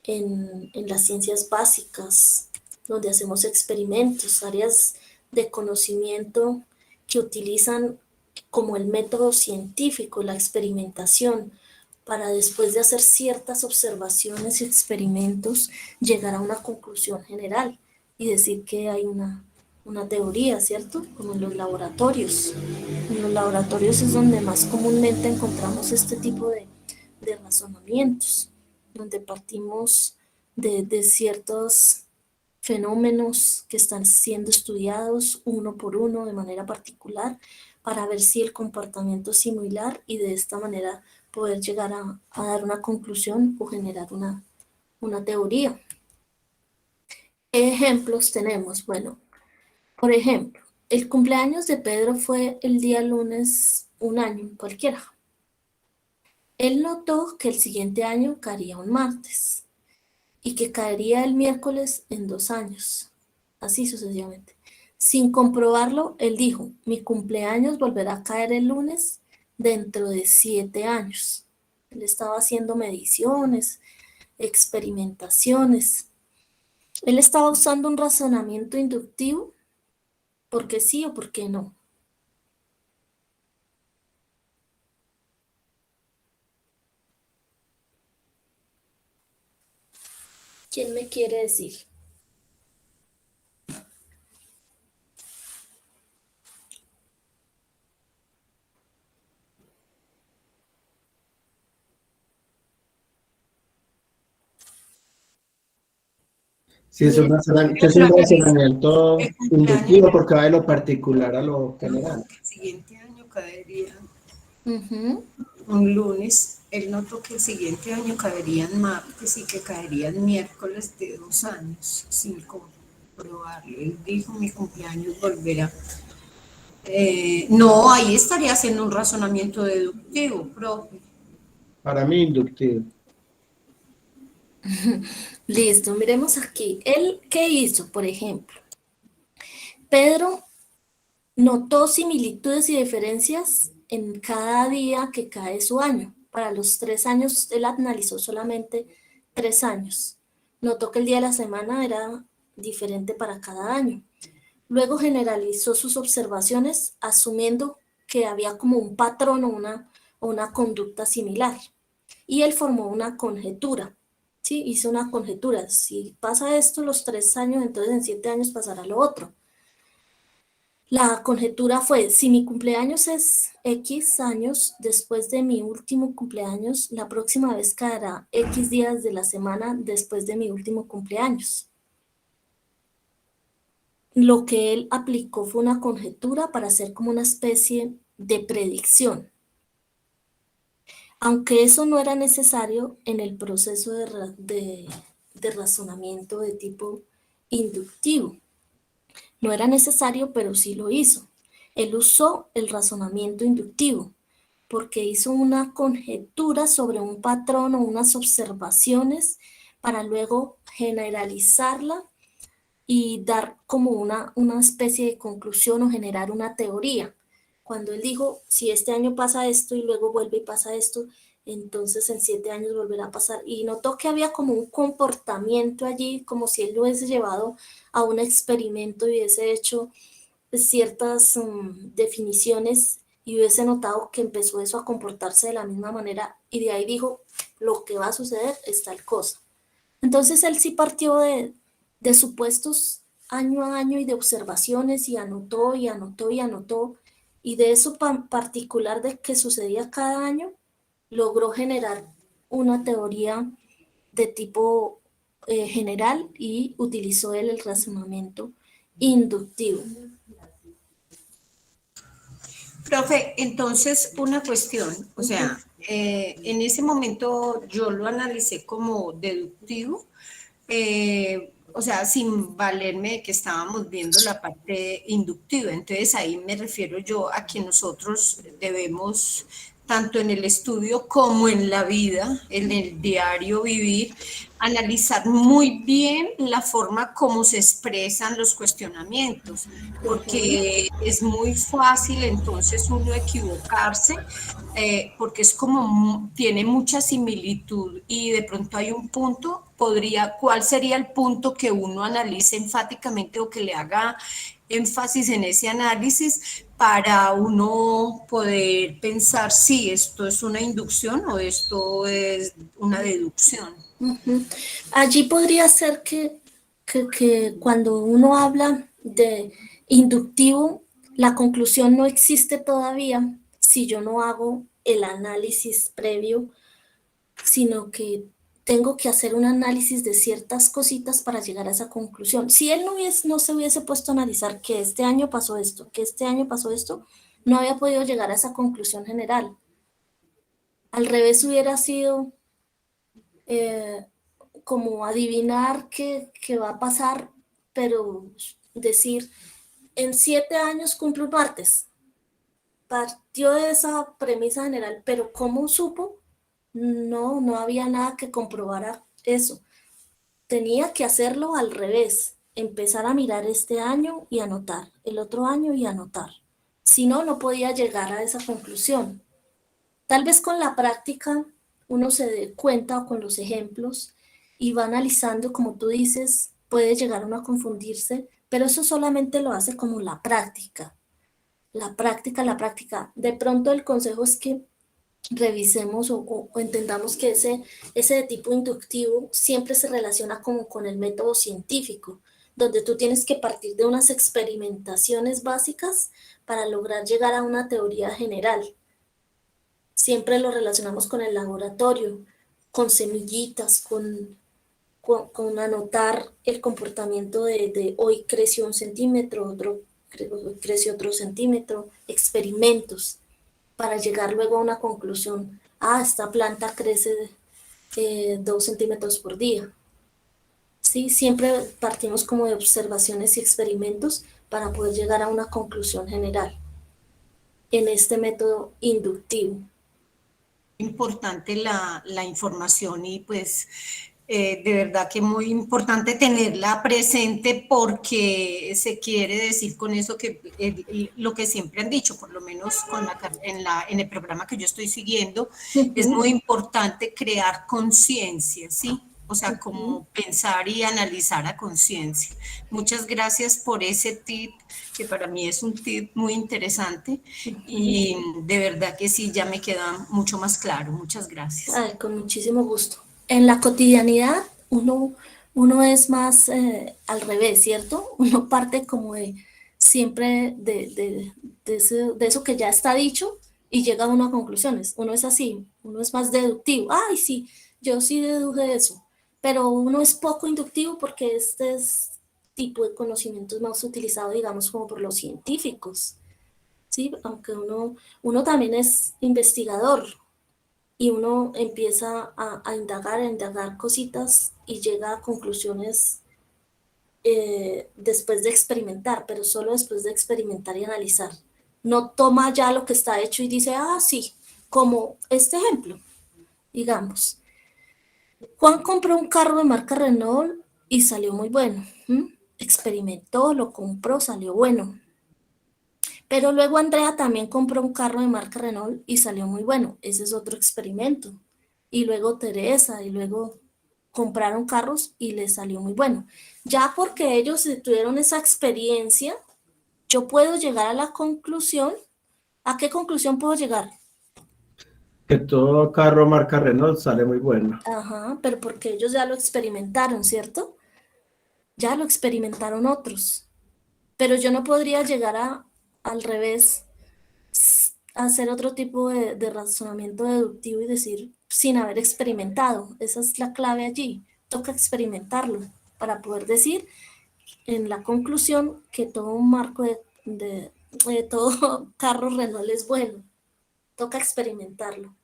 en las ciencias básicas, donde hacemos experimentos, áreas de conocimiento que utilizan como el método científico, la experimentación, para después de hacer ciertas observaciones y experimentos llegar a una conclusión general y decir que hay una teoría, ¿cierto? Como en los laboratorios. En los laboratorios es donde más comúnmente encontramos este tipo de razonamientos, donde partimos de ciertos fenómenos que están siendo estudiados uno por uno de manera particular para ver si el comportamiento es similar y de esta manera poder llegar a dar una conclusión o generar una teoría. ¿Qué ejemplos tenemos? Bueno, por ejemplo, el cumpleaños de Pedro fue el día lunes un año cualquiera. Él notó que el siguiente año caería un martes y que caería el miércoles en 2 años, así sucesivamente. Sin comprobarlo, él dijo, mi cumpleaños volverá a caer el lunes dentro de 7 años. Él estaba haciendo mediciones, experimentaciones. Él estaba usando un razonamiento inductivo, porque sí o porque no. ¿Quién me quiere decir? Sí, es un razonamiento inductivo porque va de lo particular a lo general. El siguiente año caería Ujú. un lunes. Él notó que el siguiente año caerían martes y que caerían miércoles de 2 años, sin comprobarlo. Él dijo, mi cumpleaños volverá. No, ahí estaría haciendo un razonamiento deductivo, profe. Para mí, inductivo. Listo, miremos aquí. ¿Él qué hizo, por ejemplo? Pedro notó similitudes y diferencias en cada día que cae su año. Para los 3 años, él analizó solamente 3 años. Notó que el día de la semana era diferente para cada año. Luego generalizó sus observaciones asumiendo que había como un patrón o una conducta similar. Y él formó una conjetura. Sí, hizo una conjetura. Si pasa esto los 3 años, entonces en 7 años pasará lo otro. La conjetura fue, si mi cumpleaños es X años, después de mi último cumpleaños, la próxima vez caerá X días de la semana después de mi último cumpleaños. Lo que él aplicó fue una conjetura para hacer como una especie de predicción. Aunque eso no era necesario en el proceso de razonamiento de tipo inductivo. No era necesario, pero sí lo hizo. Él usó el razonamiento inductivo porque hizo una conjetura sobre un patrón o unas observaciones para luego generalizarla y dar como una especie de conclusión o generar una teoría. Cuando él dijo, si este año pasa esto y luego vuelve y pasa esto, entonces en 7 años volverá a pasar. Y notó que había como un comportamiento allí, como si él lo hubiese llevado a un experimento y hubiese hecho ciertas definiciones y hubiese notado que empezó eso a comportarse de la misma manera y de ahí dijo, lo que va a suceder es tal cosa. Entonces él sí partió de supuestos año a año y de observaciones y anotó y anotó y anotó y de eso particular de que sucedía cada año logró generar una teoría de tipo general y utilizó él el razonamiento inductivo. Profe, entonces una cuestión, o sea, en ese momento yo lo analicé como deductivo, o sea, sin valerme de que estábamos viendo la parte inductiva. Entonces ahí me refiero yo a que nosotros debemos, tanto en el estudio como en la vida, en el diario vivir, analizar muy bien la forma como se expresan los cuestionamientos, porque es muy fácil entonces uno equivocarse, porque es como, tiene mucha similitud y de pronto hay un punto, ¿cuál sería el punto que uno analice enfáticamente o que le haga énfasis en ese análisis para uno poder pensar si esto es una inducción o esto es una deducción. Ujú. Allí podría ser que cuando uno habla de inductivo, la conclusión no existe todavía si yo no hago el análisis previo, sino que tengo que hacer un análisis de ciertas cositas para llegar a esa conclusión. Si él no se hubiese puesto a analizar que este año pasó esto, que este año pasó esto, no había podido llegar a esa conclusión general. Al revés hubiera sido como adivinar qué va a pasar, pero decir, en 7 años cumplo un martes. Partió de esa premisa general, pero ¿cómo supo? No había nada que comprobara eso. Tenía que hacerlo al revés, empezar a mirar este año y anotar, el otro año y anotar. Si no, no podía llegar a esa conclusión. Tal vez con la práctica uno se dé cuenta o con los ejemplos y va analizando, como tú dices, puede llegar uno a confundirse, pero eso solamente lo hace como la práctica. La práctica, la práctica. De pronto el consejo es que revisemos o entendamos que ese de tipo inductivo siempre se relaciona como con el método científico, donde tú tienes que partir de unas experimentaciones básicas para lograr llegar a una teoría general. Siempre lo relacionamos con el laboratorio, con semillitas, con anotar el comportamiento de hoy creció 1 centímetro, creció otro centímetro, experimentos, para llegar luego a una conclusión. Esta planta crece 2 centímetros por día. Sí, siempre partimos como de observaciones y experimentos para poder llegar a una conclusión general en este método inductivo. Importante la información y pues de verdad que muy importante tenerla presente porque se quiere decir con eso que lo que siempre han dicho, por lo menos en el programa que yo estoy siguiendo, es muy importante crear conciencia, ¿sí? O sea, como pensar y analizar a conciencia. Muchas gracias por ese tip, que para mí es un tip muy interesante y de verdad que sí, ya me queda mucho más claro. Muchas gracias. Ay, con muchísimo gusto. En la cotidianidad uno es más al revés, ¿cierto? Uno parte como de siempre de eso que ya está dicho y llega uno a conclusiones. Uno es así, uno es más deductivo. Ay, sí, yo sí deduje eso. Pero uno es poco inductivo porque este es tipo de conocimiento es más utilizado, digamos, como por los científicos, ¿sí? Aunque uno también es investigador y uno empieza a indagar cositas y llega a conclusiones después de experimentar, pero solo después de experimentar y analizar. No toma ya lo que está hecho y dice, sí, como este ejemplo, digamos. Juan compró un carro de marca Renault y salió muy bueno. Experimentó, lo compró, salió bueno. Pero luego Andrea también compró un carro de marca Renault y salió muy bueno. Ese es otro experimento. Y luego Teresa, y luego compraron carros y les salió muy bueno. Ya porque ellos tuvieron esa experiencia, yo puedo llegar a la conclusión. ¿A qué conclusión puedo llegar? Que todo carro marca Renault sale muy bueno. Ajá, pero porque ellos ya lo experimentaron, ¿cierto? Ya lo experimentaron otros. Pero yo no podría llegar al revés, hacer otro tipo de razonamiento deductivo y decir sin haber experimentado. Esa es la clave allí. Toca experimentarlo para poder decir en la conclusión que todo un marco de todo carro Renault es bueno. Toca experimentarlo.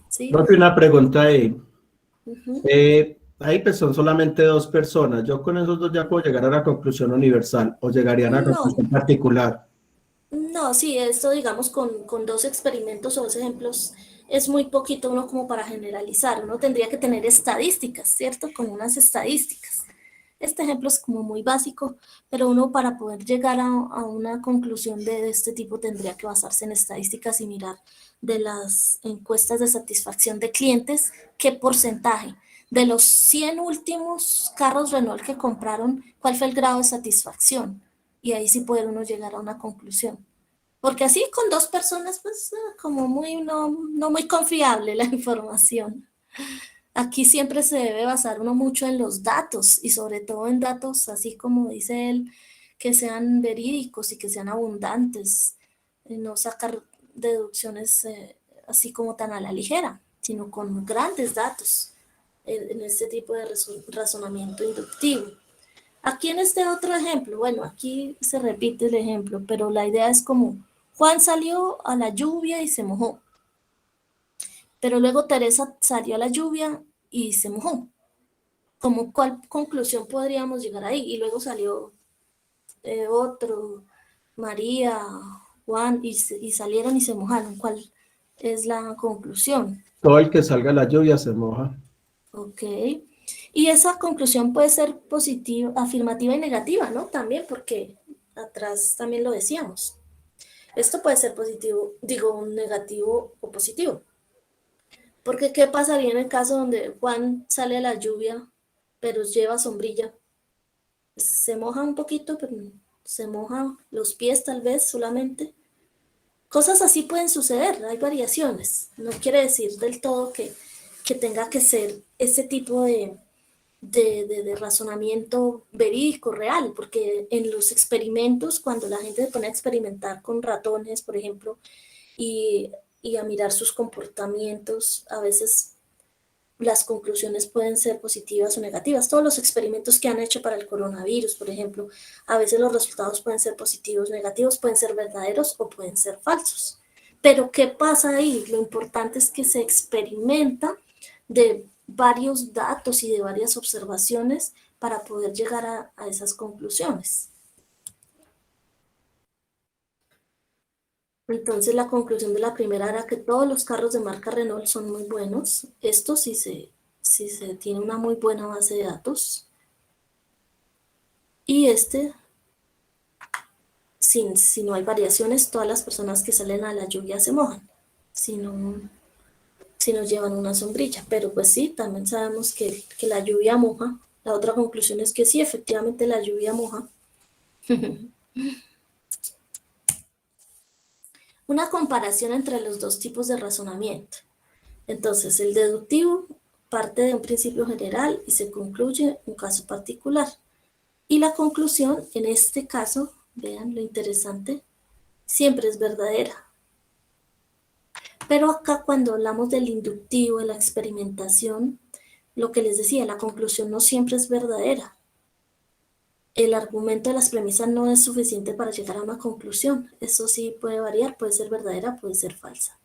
¿Sí? Profe, una pregunta ahí. Uh-huh. Ahí pues son solamente 2 personas. Yo con esos 2 ya puedo llegar a la conclusión universal o llegaría a la conclusión particular. No, sí, esto digamos con 2 experimentos o 2 ejemplos es muy poquito uno como para generalizar. Uno tendría que tener estadísticas, ¿cierto? Con unas estadísticas. Este ejemplo es como muy básico, pero uno para poder llegar a una conclusión de este tipo tendría que basarse en estadísticas y mirar de las encuestas de satisfacción de clientes qué porcentaje de los 100 últimos carros Renault que compraron, cuál fue el grado de satisfacción. y ahí sí puede uno llegar a una conclusión. Porque así con 2 personas, pues como muy no muy confiable la información. Aquí siempre se debe basar uno mucho en los datos y sobre todo en datos, así como dice él, que sean verídicos y que sean abundantes, no sacar deducciones así como tan a la ligera, sino con grandes datos en este tipo de razonamiento inductivo. Aquí en este otro ejemplo, bueno, aquí se repite el ejemplo, pero la idea es como Juan salió a la lluvia y se mojó, pero luego Teresa salió a la lluvia y se mojó. ¿Cómo cuál conclusión podríamos llegar ahí? Y luego salió otro, María, Juan, y salieron y se mojaron. ¿Cuál es la conclusión? Todo el que salga a la lluvia se moja. Ok. Y esa conclusión puede ser positiva, afirmativa y negativa, ¿no? También porque atrás también lo decíamos. Esto puede ser positivo, digo, negativo o positivo. Porque ¿qué pasaría en el caso donde Juan sale a la lluvia, pero lleva sombrilla? Se moja un poquito, pero se moja los pies tal vez solamente. Cosas así pueden suceder, hay variaciones. No quiere decir del todo que tenga que ser ese tipo de razonamiento verídico, real, porque en los experimentos, cuando la gente se pone a experimentar con ratones, por ejemplo, y a mirar sus comportamientos, a veces las conclusiones pueden ser positivas o negativas. Todos los experimentos que han hecho para el coronavirus, por ejemplo, a veces los resultados pueden ser positivos, negativos, pueden ser verdaderos o pueden ser falsos. Pero ¿qué pasa ahí? Lo importante es que se experimenta de varios datos y de varias observaciones para poder llegar a esas conclusiones. Entonces la conclusión de la primera era que todos los carros de marca Renault son muy buenos. Esto si se tiene una muy buena base de datos. Y si no hay variaciones, todas las personas que salen a la lluvia se mojan. Si no llevan una sombrilla. Pero pues sí, también sabemos que la lluvia moja. La otra conclusión es que sí, efectivamente la lluvia moja. Una comparación entre los 2 tipos de razonamiento. Entonces, el deductivo parte de un principio general y se concluye un caso particular. Y la conclusión, en este caso, vean lo interesante, siempre es verdadera. Pero acá cuando hablamos del inductivo, de la experimentación, lo que les decía, la conclusión no siempre es verdadera. El argumento de las premisas no es suficiente para llegar a una conclusión. Eso sí puede variar, puede ser verdadera, puede ser falsa.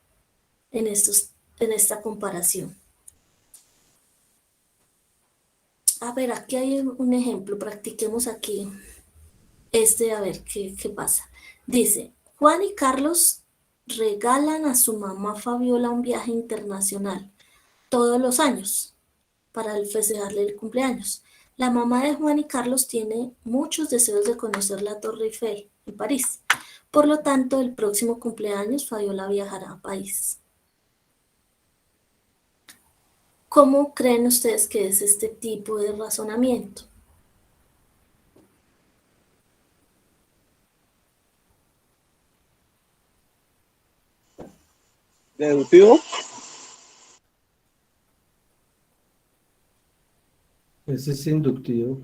En esta comparación. A ver, aquí hay un ejemplo, practiquemos aquí a ver qué pasa. Dice, Juan y Carlos regalan a su mamá Fabiola un viaje internacional todos los años para festejarle el cumpleaños. La mamá de Juan y Carlos tiene muchos deseos de conocer la Torre Eiffel en París. Por lo tanto, el próximo cumpleaños Fabiola viajará a París. ¿Cómo creen ustedes que es este tipo de razonamiento? ¿Deductivo? Ese es inductivo.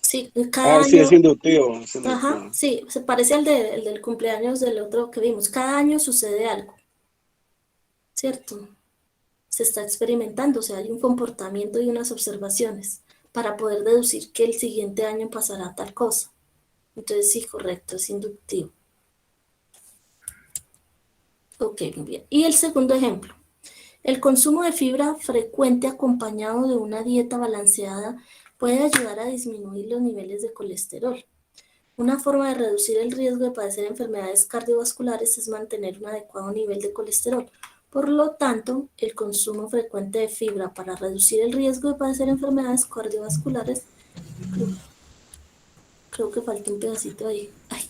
Sí, cada año. Sí, es inductivo. Es inductivo. Ajá, sí, se parece al del cumpleaños del otro que vimos. Cada año sucede algo, ¿cierto? Se está experimentando, o sea, hay un comportamiento y unas observaciones para poder deducir que el siguiente año pasará tal cosa. Entonces, sí, correcto, es inductivo. Ok, muy bien. Y el segundo ejemplo. El consumo de fibra frecuente acompañado de una dieta balanceada puede ayudar a disminuir los niveles de colesterol. Una forma de reducir el riesgo de padecer enfermedades cardiovasculares es mantener un adecuado nivel de colesterol. Por lo tanto, el consumo frecuente de fibra para reducir el riesgo de padecer enfermedades cardiovasculares, creo que falta un pedacito ahí. Ay.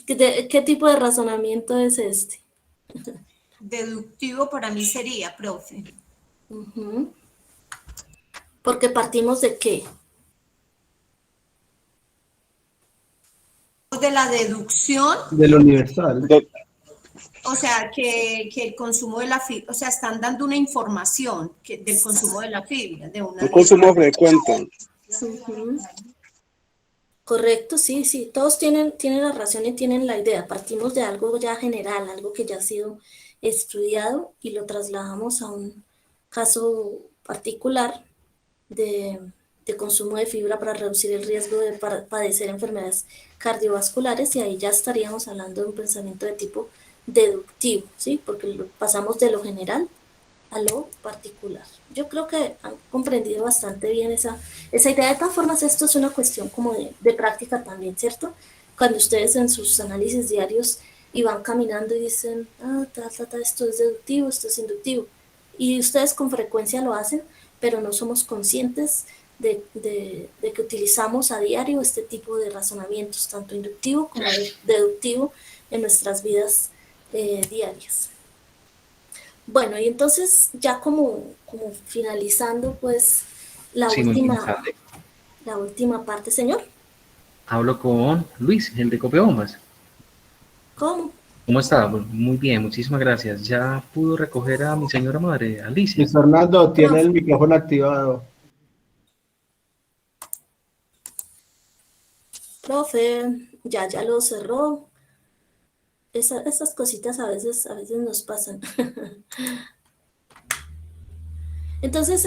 ¿Qué tipo de razonamiento es este? Deductivo para mí sería, profe. Porque partimos de qué. De la deducción, Del universal. o sea, que el consumo de la fibra, o sea, están dando una información del consumo de la fibra, de una Un consumo frecuente. Ujú. Correcto, sí, sí, todos tienen la razón y tienen la idea. Partimos de algo ya general, algo que ya ha sido estudiado y lo trasladamos a un caso particular de, de consumo de fibra para reducir el riesgo de padecer enfermedades cardiovasculares, y ahí ya estaríamos hablando de un pensamiento de tipo deductivo, ¿sí? Porque pasamos de lo general a lo particular. Yo creo que han comprendido bastante bien esa idea. De todas formas, esto es una cuestión como de práctica también, ¿cierto? Cuando ustedes en sus análisis diarios y van caminando y dicen, esto es deductivo, esto es inductivo, y ustedes con frecuencia lo hacen, pero no somos conscientes de que utilizamos a diario este tipo de razonamientos, tanto inductivo como deductivo, en nuestras vidas diarias. Bueno, y entonces ya como finalizando, pues la Sí, muy buenas tardes. última parte, señor. Hablo con Luis, el de Copeomas. ¿Cómo? ¿Cómo está? Muy bien, muchísimas gracias. ¿Ya pudo recoger a mi señora madre, Alicia? Luis Fernando tiene el micrófono activado. Profe, ya lo cerró. Esas cositas a veces nos pasan. Entonces,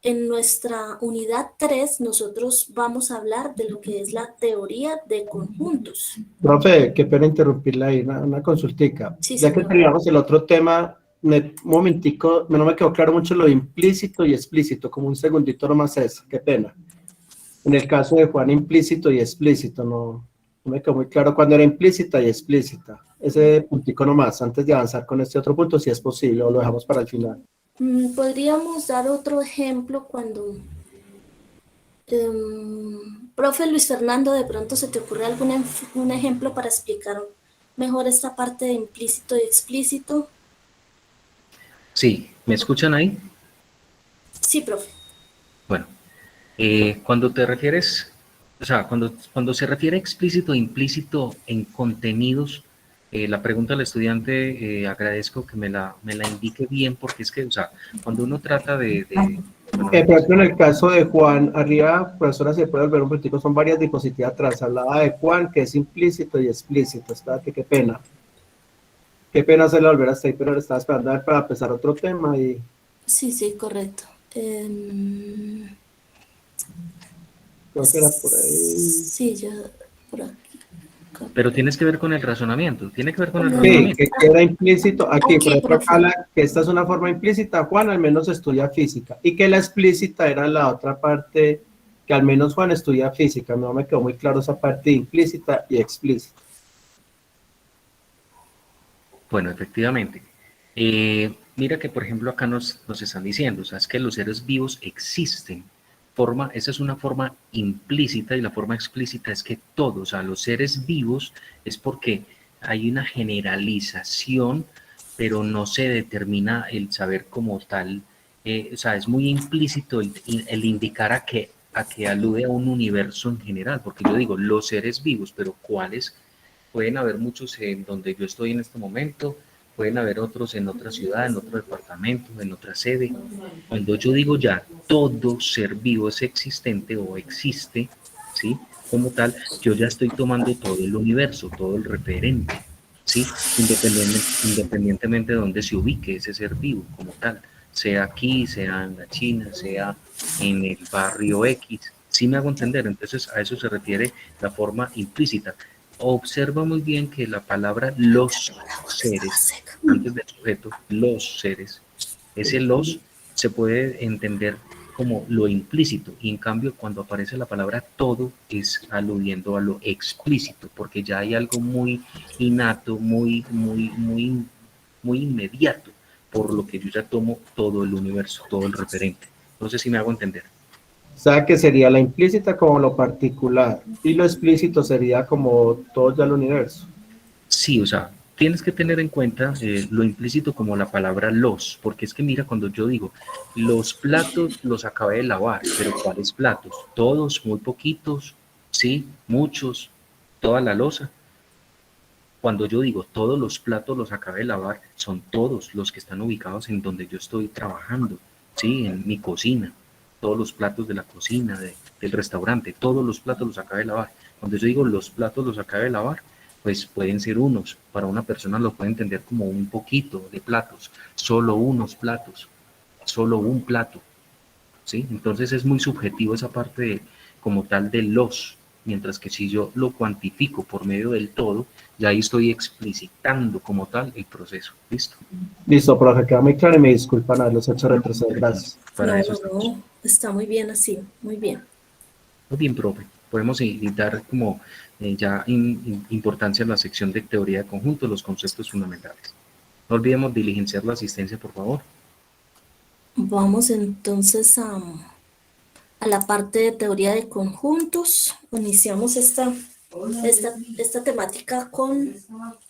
en nuestra unidad 3, nosotros vamos a hablar de lo que es la teoría de conjuntos. Profe, qué pena interrumpirla ahí, una consultica. Sí, Ya que señor. terminamos el otro tema, un momentico, no me quedó claro mucho lo de implícito y explícito, como un segundito nomás eso, qué pena. En el caso de Juan, implícito y explícito, no me quedó muy claro cuándo era implícita y explícita. Ese puntico nomás, antes de avanzar con este otro punto, si es posible, o lo dejamos para el final. Podríamos dar otro ejemplo cuando... profe Luis Fernando, ¿de pronto se te ocurre un ejemplo para explicar mejor esta parte de implícito y explícito? Sí, ¿me escuchan ahí? Sí, profe. Bueno, cuando te refieres, o sea, cuando se refiere explícito e implícito en contenidos, la pregunta del estudiante, agradezco que me la indique bien, porque es que, o sea, cuando uno trata bueno, Por ejemplo, en el caso de Juan, arriba, profesora, se puede ver un poquitico, son varias diapositivas atrás. Hablaba de Juan, que es implícito y explícito. Espérate, qué pena. Qué pena hacerle volver hasta ahí, pero le estaba esperando a ver para empezar otro tema y... Sí, correcto. Creo que era por ahí. Sí, ya por aquí. pero tienes que ver con el razonamiento, tiene que ver con el Sí, razonamiento. que queda implícito. Aquí, por ejemplo, profe. habla que esta es una forma implícita. Juan al menos estudia física. Y que la explícita era la otra parte, que al menos Juan estudia física. No me quedó muy claro esa parte implícita y explícita. Bueno, efectivamente. Mira que, por ejemplo, acá nos están diciendo, o sea, es que los seres vivos existen. Esa es una forma implícita, y la forma explícita es que todos, o sea, los seres vivos es porque hay una generalización, pero no se determina el saber como tal. O sea, es muy implícito el indicar a que alude a un universo en general, porque yo digo los seres vivos, pero ¿cuáles? Pueden haber muchos en donde yo estoy en este momento, pueden haber otros en otra ciudad, en otro departamento, en otra sede. Cuando yo digo ya todo ser vivo es existente o existe, ¿sí? Como tal, yo ya estoy tomando todo el universo, todo el referente, ¿sí? Independientemente de dónde se ubique ese ser vivo como tal, sea aquí, sea en la China, sea en el barrio X. ¿Sí me hago entender? Entonces a eso se refiere la forma implícita. Observa muy bien que la palabra los seres, antes del sujeto, los seres, ese los se puede entender como lo implícito, y en cambio cuando aparece la palabra todo es aludiendo a lo explícito, porque ya hay algo muy innato, muy inmediato, por lo que yo ya tomo todo el universo, todo el referente. No sé si me hago entender. O sea, que sería la implícita como lo particular y lo explícito sería como todo ya el universo. Sí, o sea, tienes que tener en cuenta lo implícito como la palabra los, porque es que mira, cuando yo digo, los platos los acabé de lavar, pero ¿cuáles platos? Todos, muy poquitos, sí, muchos, toda la loza. Cuando yo digo todos los platos los acabé de lavar, son todos los que están ubicados en donde yo estoy trabajando, sí, en mi cocina, todos los platos de la cocina, del restaurante, todos los platos los acabé de lavar. Cuando yo digo los platos los acabé de lavar, pues pueden ser unos, para una persona lo puede entender como un poquito de platos, solo unos platos, solo un plato, ¿sí? Entonces es muy subjetivo esa parte como tal de los, mientras que si yo lo cuantifico por medio del todo, ya ahí estoy explicitando como tal el proceso, ¿listo? Listo, profe, queda muy claro y me disculpan haberlos hecho retroceder. Gracias. Para No, eso no, estamos. no, está muy bien así, muy bien. Muy bien, profe. Podemos dar como importancia a la sección de teoría de conjuntos, los conceptos fundamentales. No olvidemos diligenciar la asistencia, por favor. Vamos entonces a la parte de teoría de conjuntos. Iniciamos esta temática con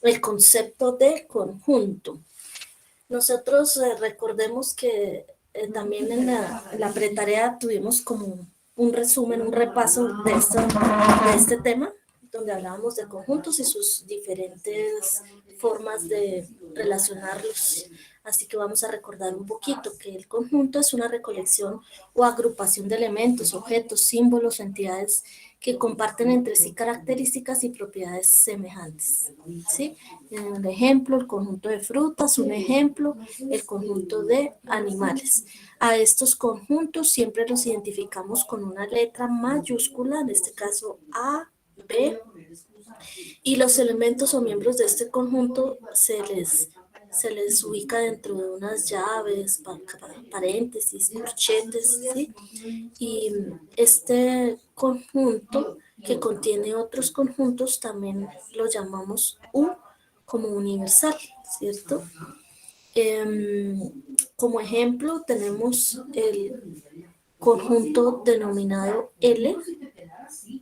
el concepto de conjunto. Nosotros recordemos que también en la pretarea tuvimos como un resumen, un repaso de este tema, donde hablábamos de conjuntos y sus diferentes formas de relacionarlos. Así que vamos a recordar un poquito que el conjunto es una recolección o agrupación de elementos, objetos, símbolos, entidades que comparten entre sí características y propiedades semejantes, ¿sí? Un ejemplo, el conjunto de frutas, un ejemplo, el conjunto de animales. A estos conjuntos siempre los identificamos con una letra mayúscula, en este caso A, B, y los elementos o miembros de este conjunto se les ubica dentro de unas llaves, paréntesis, corchetes, ¿sí? Y este conjunto que contiene otros conjuntos también lo llamamos U como universal, ¿cierto? Como ejemplo tenemos el conjunto denominado L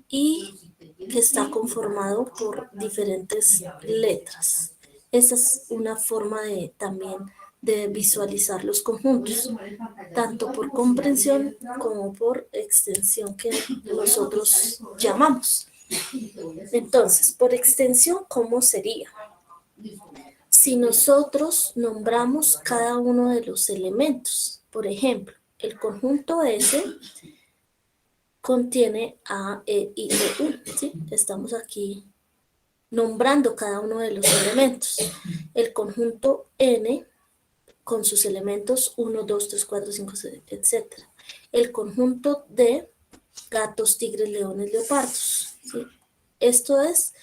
y que está conformado por diferentes letras. Esa es una forma también de visualizar los conjuntos, tanto por comprensión como por extensión que nosotros llamamos. Entonces, por extensión, ¿cómo sería? Si nosotros nombramos cada uno de los elementos, por ejemplo, el conjunto S contiene A, E, I, O, U, ¿sí? Estamos aquí nombrando cada uno de los elementos. El conjunto N con sus elementos 1, 2, 3, 4, 5, 6, etc. El conjunto D, gatos, tigres, leones, leopardos, ¿sí? Esto es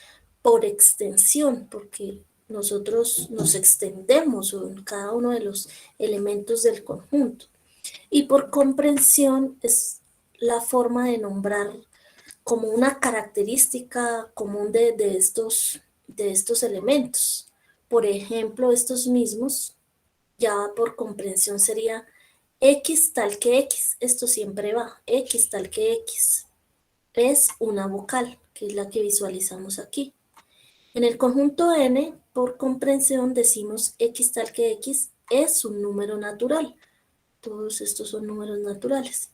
por extensión, porque nosotros nos extendemos en cada uno de los elementos del conjunto. Y por comprensión es la forma de nombrar como una característica común de estos elementos. Por ejemplo, estos mismos, ya por comprensión sería X tal que X, esto siempre va, X tal que X. Es una vocal, que es la que visualizamos aquí. En el conjunto N, por comprensión, decimos X tal que X es un número natural. Todos estos son números naturales.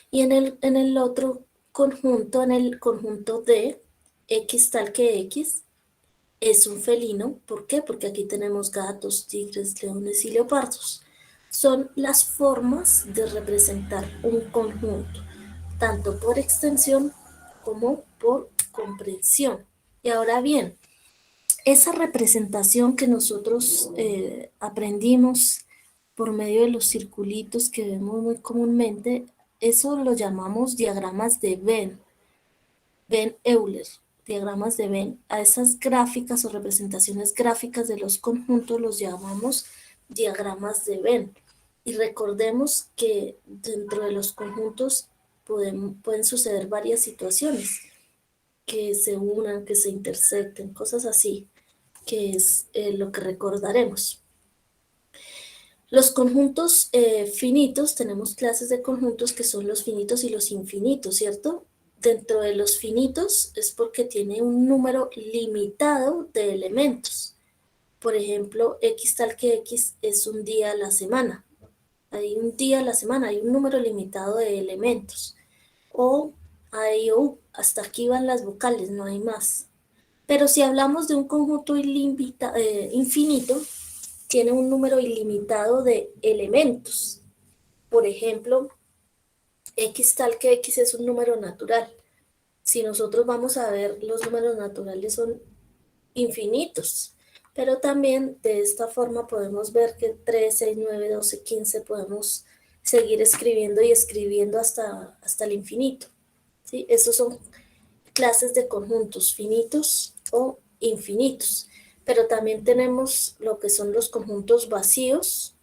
Y en el otro conjunto, en el conjunto D, X tal que X, es un felino. ¿Por qué? Porque aquí tenemos gatos, tigres, leones y leopardos. Son las formas de representar un conjunto, tanto por extensión como por comprensión. Y ahora bien, esa representación que nosotros aprendimos por medio de los circulitos que vemos muy comúnmente, eso lo llamamos diagramas de Venn, Venn-Euler, diagramas de Venn. A esas gráficas o representaciones gráficas de los conjuntos los llamamos diagramas de Venn. Y recordemos que dentro de los conjuntos pueden suceder varias situaciones, que se unan, que se intersecten, cosas así, que es lo que recordaremos. Los conjuntos finitos, tenemos clases de conjuntos que son los finitos y los infinitos, ¿cierto? Dentro de los finitos es porque tiene un número limitado de elementos. por ejemplo, X tal que X es un día a la semana. Hay un día a la semana, hay un número limitado de elementos. O A, E, I, O, U. Hasta aquí van las vocales, no hay más. Pero si hablamos de un conjunto infinito, tiene un número ilimitado de elementos. Por ejemplo, X tal que X es un número natural. Si nosotros vamos a ver, los números naturales son infinitos. Pero también de esta forma podemos ver que 3, 6, 9, 12, 15 podemos seguir escribiendo y escribiendo hasta el infinito. ¿Sí? Esos son clases de conjuntos finitos o infinitos. Pero también tenemos lo que son los conjuntos vacíos,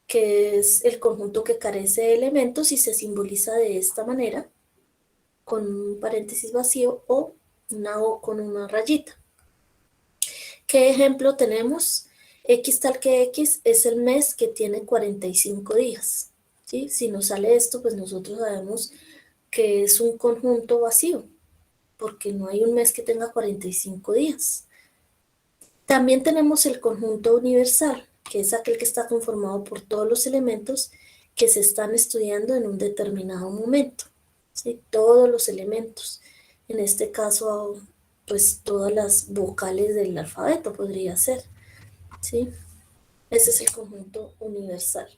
que es el conjunto que carece de elementos y se simboliza de esta manera, con un paréntesis vacío o una O con una rayita. ¿Qué ejemplo tenemos? X tal que X es el mes que tiene 45 días. ¿Sí? Si nos sale esto, pues nosotros sabemos que es un conjunto vacío, porque no hay un mes que tenga 45 días. También tenemos el conjunto universal, que es aquel que está conformado por todos los elementos que se están estudiando en un determinado momento. ¿Sí? Todos los elementos. En este caso, pues todas las vocales del alfabeto podría ser. ¿Sí? Ese es el conjunto universal.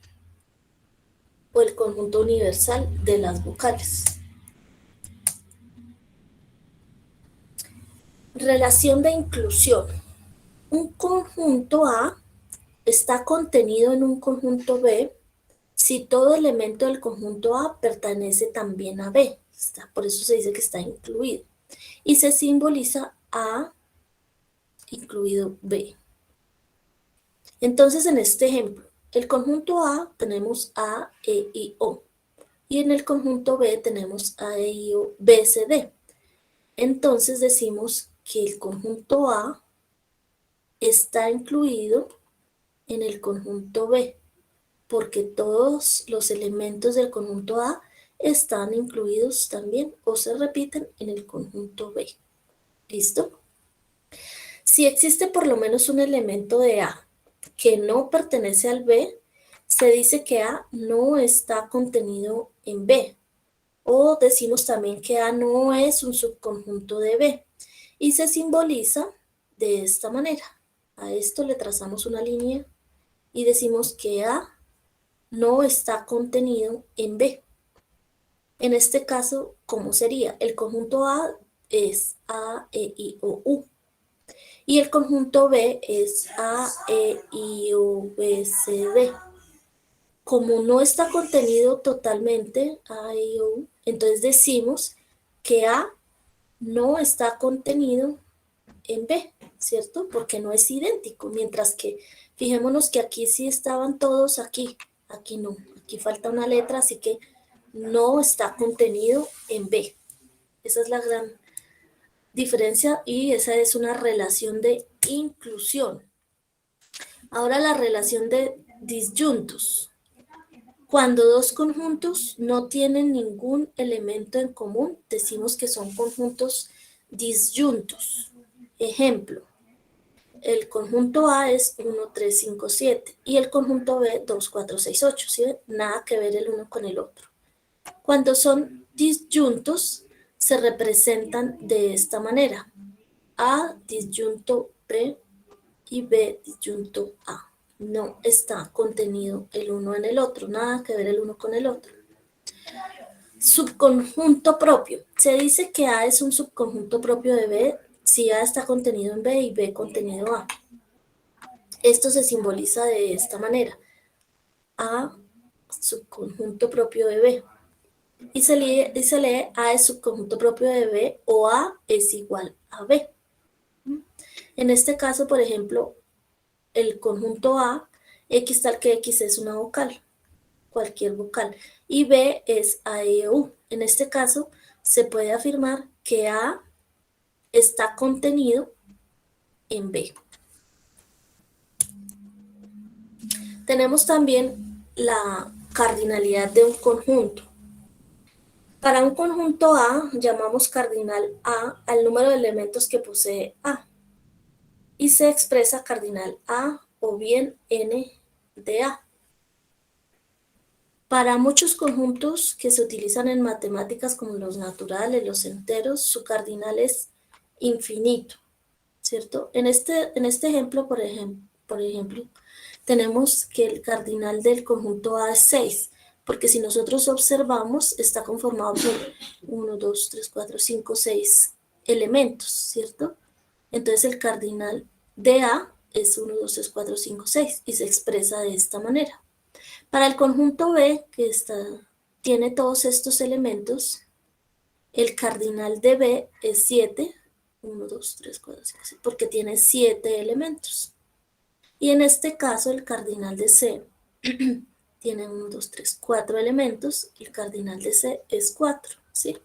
O el conjunto universal de las vocales. Relación de inclusión. Un conjunto A está contenido en un conjunto B si todo elemento del conjunto A pertenece también a B. Por eso se dice que está incluido. Y se simboliza A incluido B. Entonces, en este ejemplo, el conjunto A tenemos A, E, I, O. Y en el conjunto B tenemos A, E, I, O, B, C, D. Entonces decimos que el conjunto A está incluido en el conjunto B, porque todos los elementos del conjunto A están incluidos también o se repiten en el conjunto B. ¿Listo? Si existe por lo menos un elemento de A que no pertenece al B, se dice que A no está contenido en B. O decimos también que A no es un subconjunto de B. Y se simboliza de esta manera. A esto le trazamos una línea y decimos que A no está contenido en B. En este caso, ¿cómo sería? El conjunto A es A, E, I, O, U. Y el conjunto B es A, E, I, O, B, C, D. Como no está contenido totalmente A, E, I, O, U, entonces decimos que A no está contenido en B, ¿cierto? Porque no es idéntico, mientras que fijémonos que aquí sí estaban todos aquí no, aquí falta una letra, así que no está contenido en B. Esa es la gran diferencia y esa es una relación de inclusión. Ahora la relación de disyuntos. Cuando dos conjuntos no tienen ningún elemento en común, decimos que son conjuntos disyuntos. Ejemplo, el conjunto A es 1, 3, 5, 7 y el conjunto B 2, 4, 6, 8. ¿Sí? Nada que ver el uno con el otro. Cuando son disyuntos, se representan de esta manera. A disyunto B y B disyunto A. No está contenido el uno en el otro, nada que ver el uno con el otro. Subconjunto propio. Se dice que A es un subconjunto propio de B si A está contenido en B y B contenido A. Esto se simboliza de esta manera. A subconjunto propio de B. Y se lee A es subconjunto propio de B o A es igual a B. En este caso, por ejemplo, el conjunto A, X tal que X es una vocal, cualquier vocal, y B es A, E, U. En este caso, se puede afirmar que A está contenido en B. Tenemos también la cardinalidad de un conjunto. Para un conjunto A, llamamos cardinal A al número de elementos que posee A. y se expresa cardinal A o bien N de A. Para muchos conjuntos que se utilizan en matemáticas como los naturales, los enteros, su cardinal es infinito, ¿cierto? En este ejemplo, por ejemplo, tenemos que el cardinal del conjunto A es 6, porque si nosotros observamos, está conformado por 1, 2, 3, 4, 5, 6 elementos, ¿cierto? Entonces el cardinal de A es 1, 2, 3, 4, 5, 6 y se expresa de esta manera. Para el conjunto B, que tiene todos estos elementos, el cardinal de B es 7, 1, 2, 3, 4, 5, 6, porque tiene 7 elementos. Y en este caso el cardinal de C tiene 1, 2, 3, 4 elementos, y el cardinal de C es 4, ¿sí?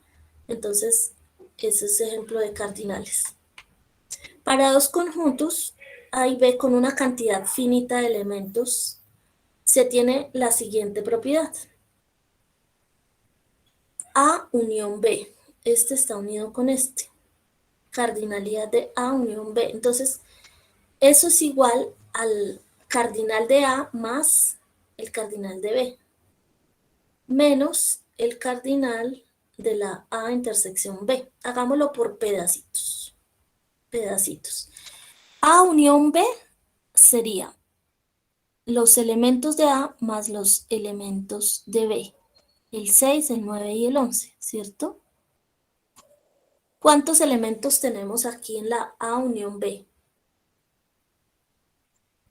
Entonces, ese es ejemplo de cardinales. Para dos conjuntos A y B con una cantidad finita de elementos, se tiene la siguiente propiedad. A unión B. Este está unido con este. Cardinalidad de A unión B. Entonces, eso es igual al cardinal de A más el cardinal de B, menos el cardinal de la A intersección B. Hagámoslo por pedacitos. Pedacitos. A unión B sería los elementos de A más los elementos de B. El 6, el 9 y el 11, ¿cierto? ¿Cuántos elementos tenemos aquí en la A unión B?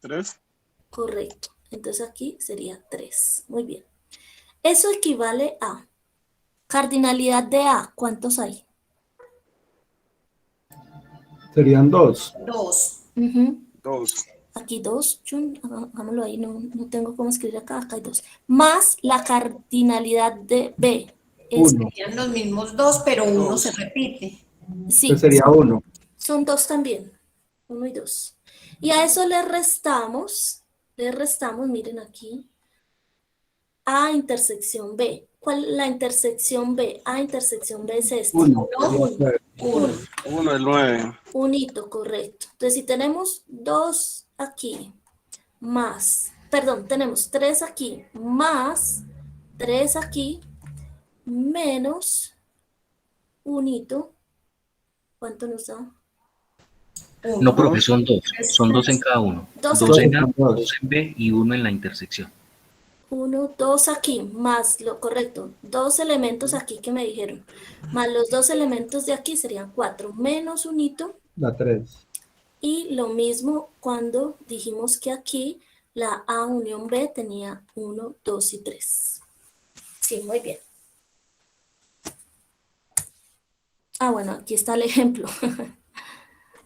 3. Correcto. Entonces aquí sería 3. Muy bien. Eso equivale a cardinalidad de A. ¿Cuántos hay? Serían 2. 2. 2. Aquí 2. Hagámoslo ahí. No tengo cómo escribir acá. Acá hay 2. Más la cardinalidad de B. Es, 1. Serían los mismos 2, pero uno Dos. se repite. sí, Entonces sería 1. son 2 también. 1 y 2. Y a eso le restamos, miren aquí, A intersección B. ¿Cuál es la intersección B? A intersección B es este. 1. 1. 1 el 9. Unito, correcto. Entonces, si tenemos 2 aquí, más, perdón, tenemos 3 aquí, más 3 aquí, menos unito, ¿cuánto nos da? No, profe, son dos. Son dos en cada uno. Dos Dos aquí. en A, Dos. dos en B y uno en la intersección. 1, 2 aquí, más lo correcto, 2 elementos aquí que me dijeron, más los 2 elementos de aquí serían 4, menos unito, Da 3. y lo mismo cuando dijimos que aquí la A unión B tenía 1, 2 y 3. Sí, muy bien. Ah, bueno, aquí está el ejemplo.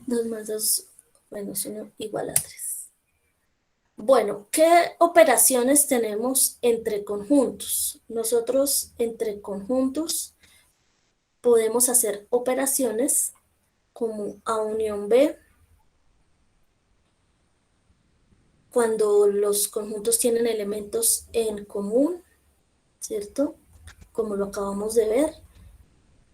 2 más 2, bueno, es 1 igual a 3. Bueno, ¿qué operaciones tenemos entre conjuntos? Nosotros entre conjuntos podemos hacer operaciones como A unión B, cuando los conjuntos tienen elementos en común, ¿cierto? Como lo acabamos de ver.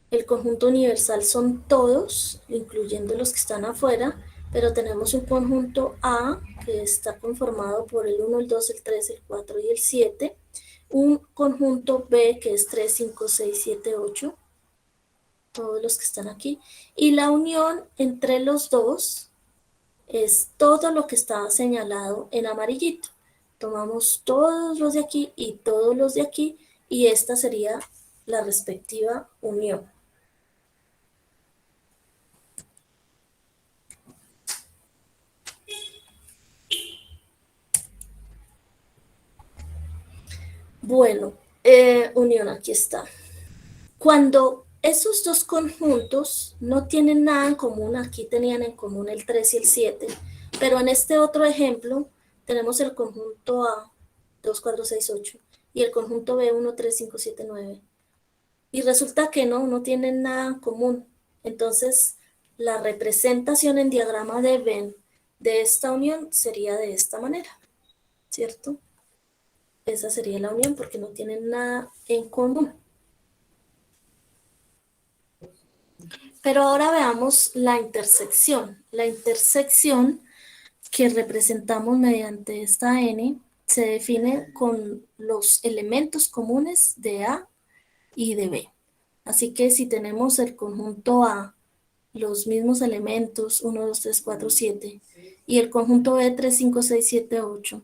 El conjunto universal son todos, incluyendo los que están afuera, pero tenemos un conjunto A que está conformado por el 1, el 2, el 3, el 4 y el 7. Un conjunto B que es 3, 5, 6, 7, 8. Todos los que están aquí. Y la unión entre los dos es todo lo que está señalado en amarillito. Tomamos todos los de aquí y todos los de aquí, y esta sería la respectiva unión. Bueno, unión, aquí está. Cuando esos dos conjuntos no tienen nada en común, aquí tenían en común el 3 y el 7, pero en este otro ejemplo tenemos el conjunto A, 2, 4, 6, 8, y el conjunto B, 1, 3, 5, 7, 9. Y resulta que no tienen nada en común. Entonces, la representación en diagrama de Venn de esta unión sería de esta manera, ¿cierto? Esa sería la unión porque no tienen nada en común. Pero ahora veamos la intersección. La intersección que representamos mediante esta N se define con los elementos comunes de A y de B. Así que si tenemos el conjunto A, los mismos elementos 1, 2, 3, 4, 7, y el conjunto B 3, 5, 6, 7, 8,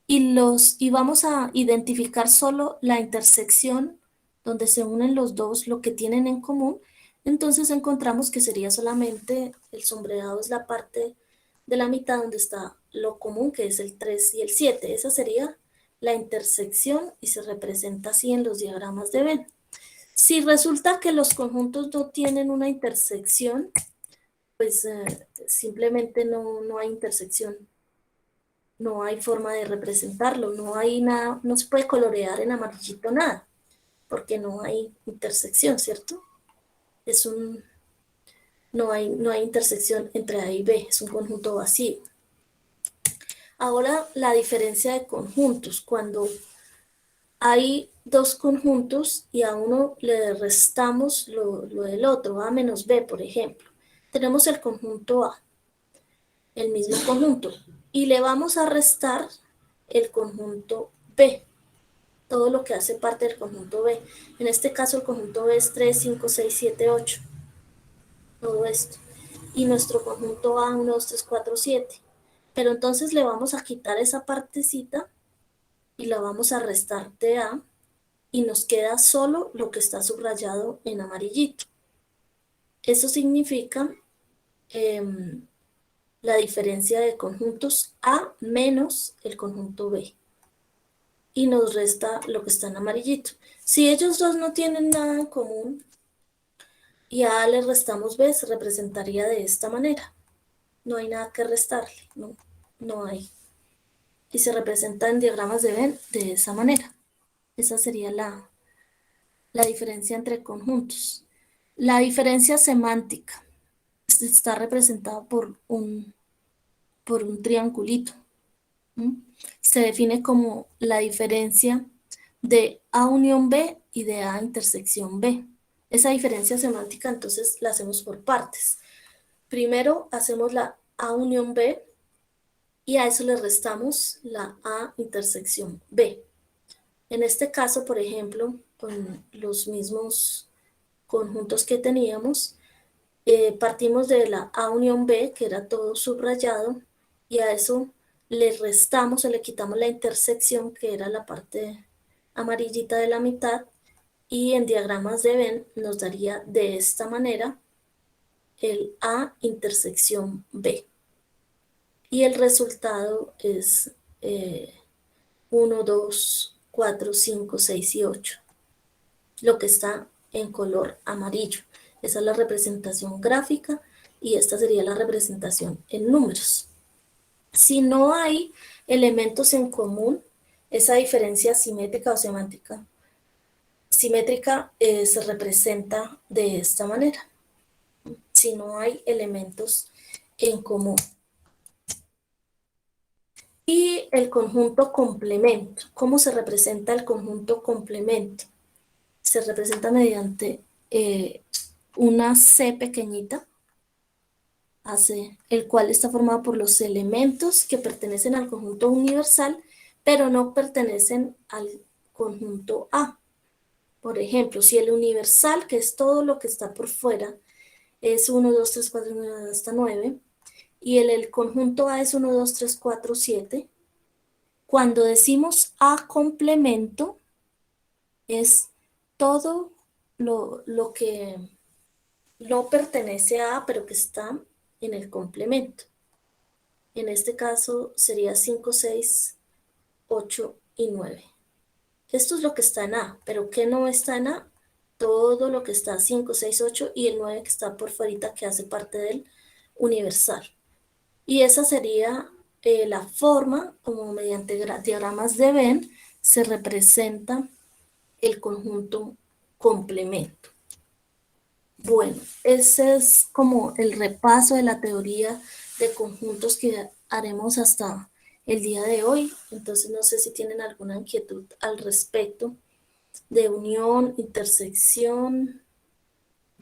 y vamos a identificar solo la intersección donde se unen los dos, lo que tienen en común, entonces encontramos que sería solamente el sombreado es la parte de la mitad donde está lo común, que es el 3 y el 7. Esa sería la intersección y se representa así en los diagramas de Venn. Si resulta que los conjuntos no tienen una intersección, pues simplemente no hay intersección. No hay forma de representarlo, no hay nada, no se puede colorear en amarillito nada, porque no hay intersección, ¿cierto? No hay intersección entre A y B, es un conjunto vacío. Ahora la diferencia de conjuntos, cuando hay dos conjuntos y a uno le restamos lo del otro, A menos B, por ejemplo. Tenemos el conjunto A, el mismo conjunto, y le vamos a restar el conjunto B, todo lo que hace parte del conjunto B. En este caso el conjunto B es 3, 5, 6, 7, 8, todo esto. Y nuestro conjunto A, 1, 2, 3, 4, 7. Pero entonces le vamos a quitar esa partecita y la vamos a restar de A y nos queda solo lo que está subrayado en amarillito. Eso significa la diferencia de conjuntos A menos el conjunto B. Y nos resta lo que está en amarillito. Si ellos dos no tienen nada en común y a A le restamos B, se representaría de esta manera. No hay nada que restarle, no hay. Y se representa en diagramas de Venn de esa manera. Esa sería la diferencia entre conjuntos. La diferencia semántica está representada por un triangulito. Se define como la diferencia de A unión B y de A intersección B. Esa diferencia semántica entonces la hacemos por partes. Primero hacemos la A unión B y a eso le restamos la A intersección B. En este caso, por ejemplo, con los mismos conjuntos que teníamos, partimos de la A unión B, que era todo subrayado, y a eso le restamos o le quitamos la intersección, que era la parte amarillita de la mitad, y en diagramas de Venn nos daría de esta manera el A intersección B. Y el resultado es 1, 2, 4, 5, 6 y 8. Lo que está en color amarillo. Esa es la representación gráfica y esta sería la representación en números. Si no hay elementos en común, esa diferencia simétrica o semántica simétrica se representa de esta manera. Si no hay elementos en común. Y el conjunto complemento. ¿Cómo se representa el conjunto complemento? Se representa mediante una C pequeñita, AC, el cual está formado por los elementos que pertenecen al conjunto universal, pero no pertenecen al conjunto A. Por ejemplo, si el universal, que es todo lo que está por fuera, es 1, 2, 3, 4, 9, hasta 9, y el conjunto A es 1, 2, 3, 4, 7, cuando decimos A complemento, es todo lo que no pertenece a A, pero que está en el complemento. En este caso sería 5, 6, 8 y 9. Esto es lo que está en A, pero ¿qué no está en A? Todo lo que está 5, 6, 8 y el 9 que está por fuera, que hace parte del universal. Y esa sería la forma como mediante diagramas de Venn se representa el conjunto complemento. Bueno, ese es como el repaso de la teoría de conjuntos que haremos hasta el día de hoy. Entonces no sé si tienen alguna inquietud al respecto de unión, intersección,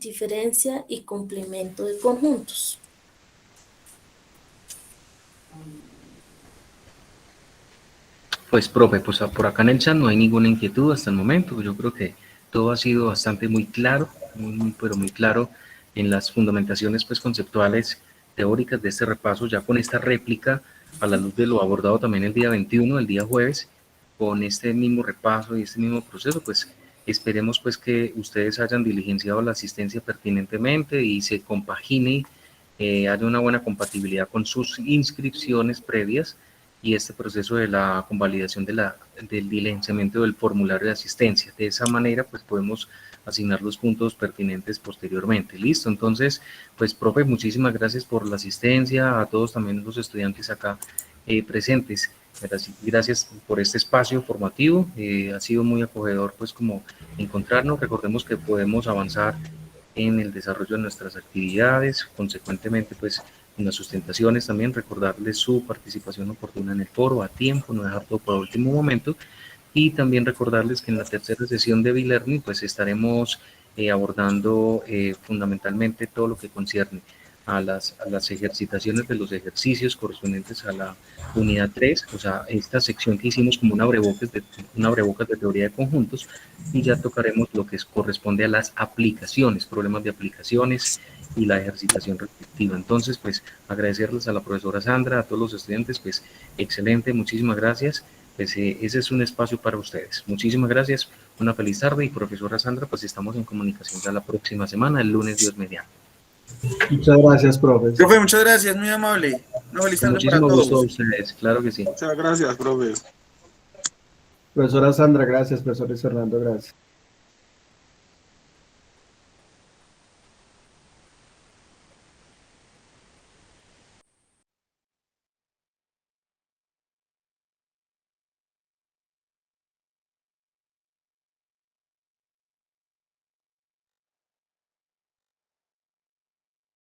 diferencia y complemento de conjuntos. Pues, profe, pues por acá en el chat no hay ninguna inquietud hasta el momento. Yo creo que todo ha sido bastante muy claro, pero muy claro en las fundamentaciones pues conceptuales teóricas de este repaso, ya con esta réplica a la luz de lo abordado también el día 21, el día jueves, con este mismo repaso y este mismo proceso, pues esperemos pues que ustedes hayan diligenciado la asistencia pertinentemente y se compagine, haya una buena compatibilidad con sus inscripciones previas y este proceso de la convalidación del diligenciamiento del formulario de asistencia. De esa manera, pues podemos asignar los puntos pertinentes posteriormente. Listo, entonces, pues, profe, muchísimas gracias por la asistencia, a todos también los estudiantes acá presentes. Gracias por este espacio formativo, ha sido muy acogedor, pues, como encontrarnos. Recordemos que podemos avanzar en el desarrollo de nuestras actividades, consecuentemente, pues, en las sustentaciones también, recordarles su participación oportuna en el foro a tiempo, no dejar todo por último momento, y también recordarles que en la tercera sesión de B-Learning pues estaremos abordando fundamentalmente todo lo que concierne a las ejercitaciones de los ejercicios correspondientes a la unidad 3, o sea, esta sección que hicimos como una abrebocas de teoría de conjuntos, y ya tocaremos lo que corresponde a las aplicaciones, problemas de aplicaciones y la ejercitación respectiva. Entonces, pues, agradecerles a la profesora Sandra, a todos los estudiantes, pues, excelente, muchísimas gracias. Pues, ese es un espacio para ustedes. Muchísimas gracias, una feliz tarde, y profesora Sandra, pues estamos en comunicación ya la próxima semana, el lunes, Dios mediante. Muchas gracias, profe. Profe, muchas gracias, muy amable. Una feliz tarde para Muchísimo gusto a todos. ustedes, claro que sí. Muchas gracias, profe. Profesora Sandra, gracias. Profesor Luis Fernando, gracias.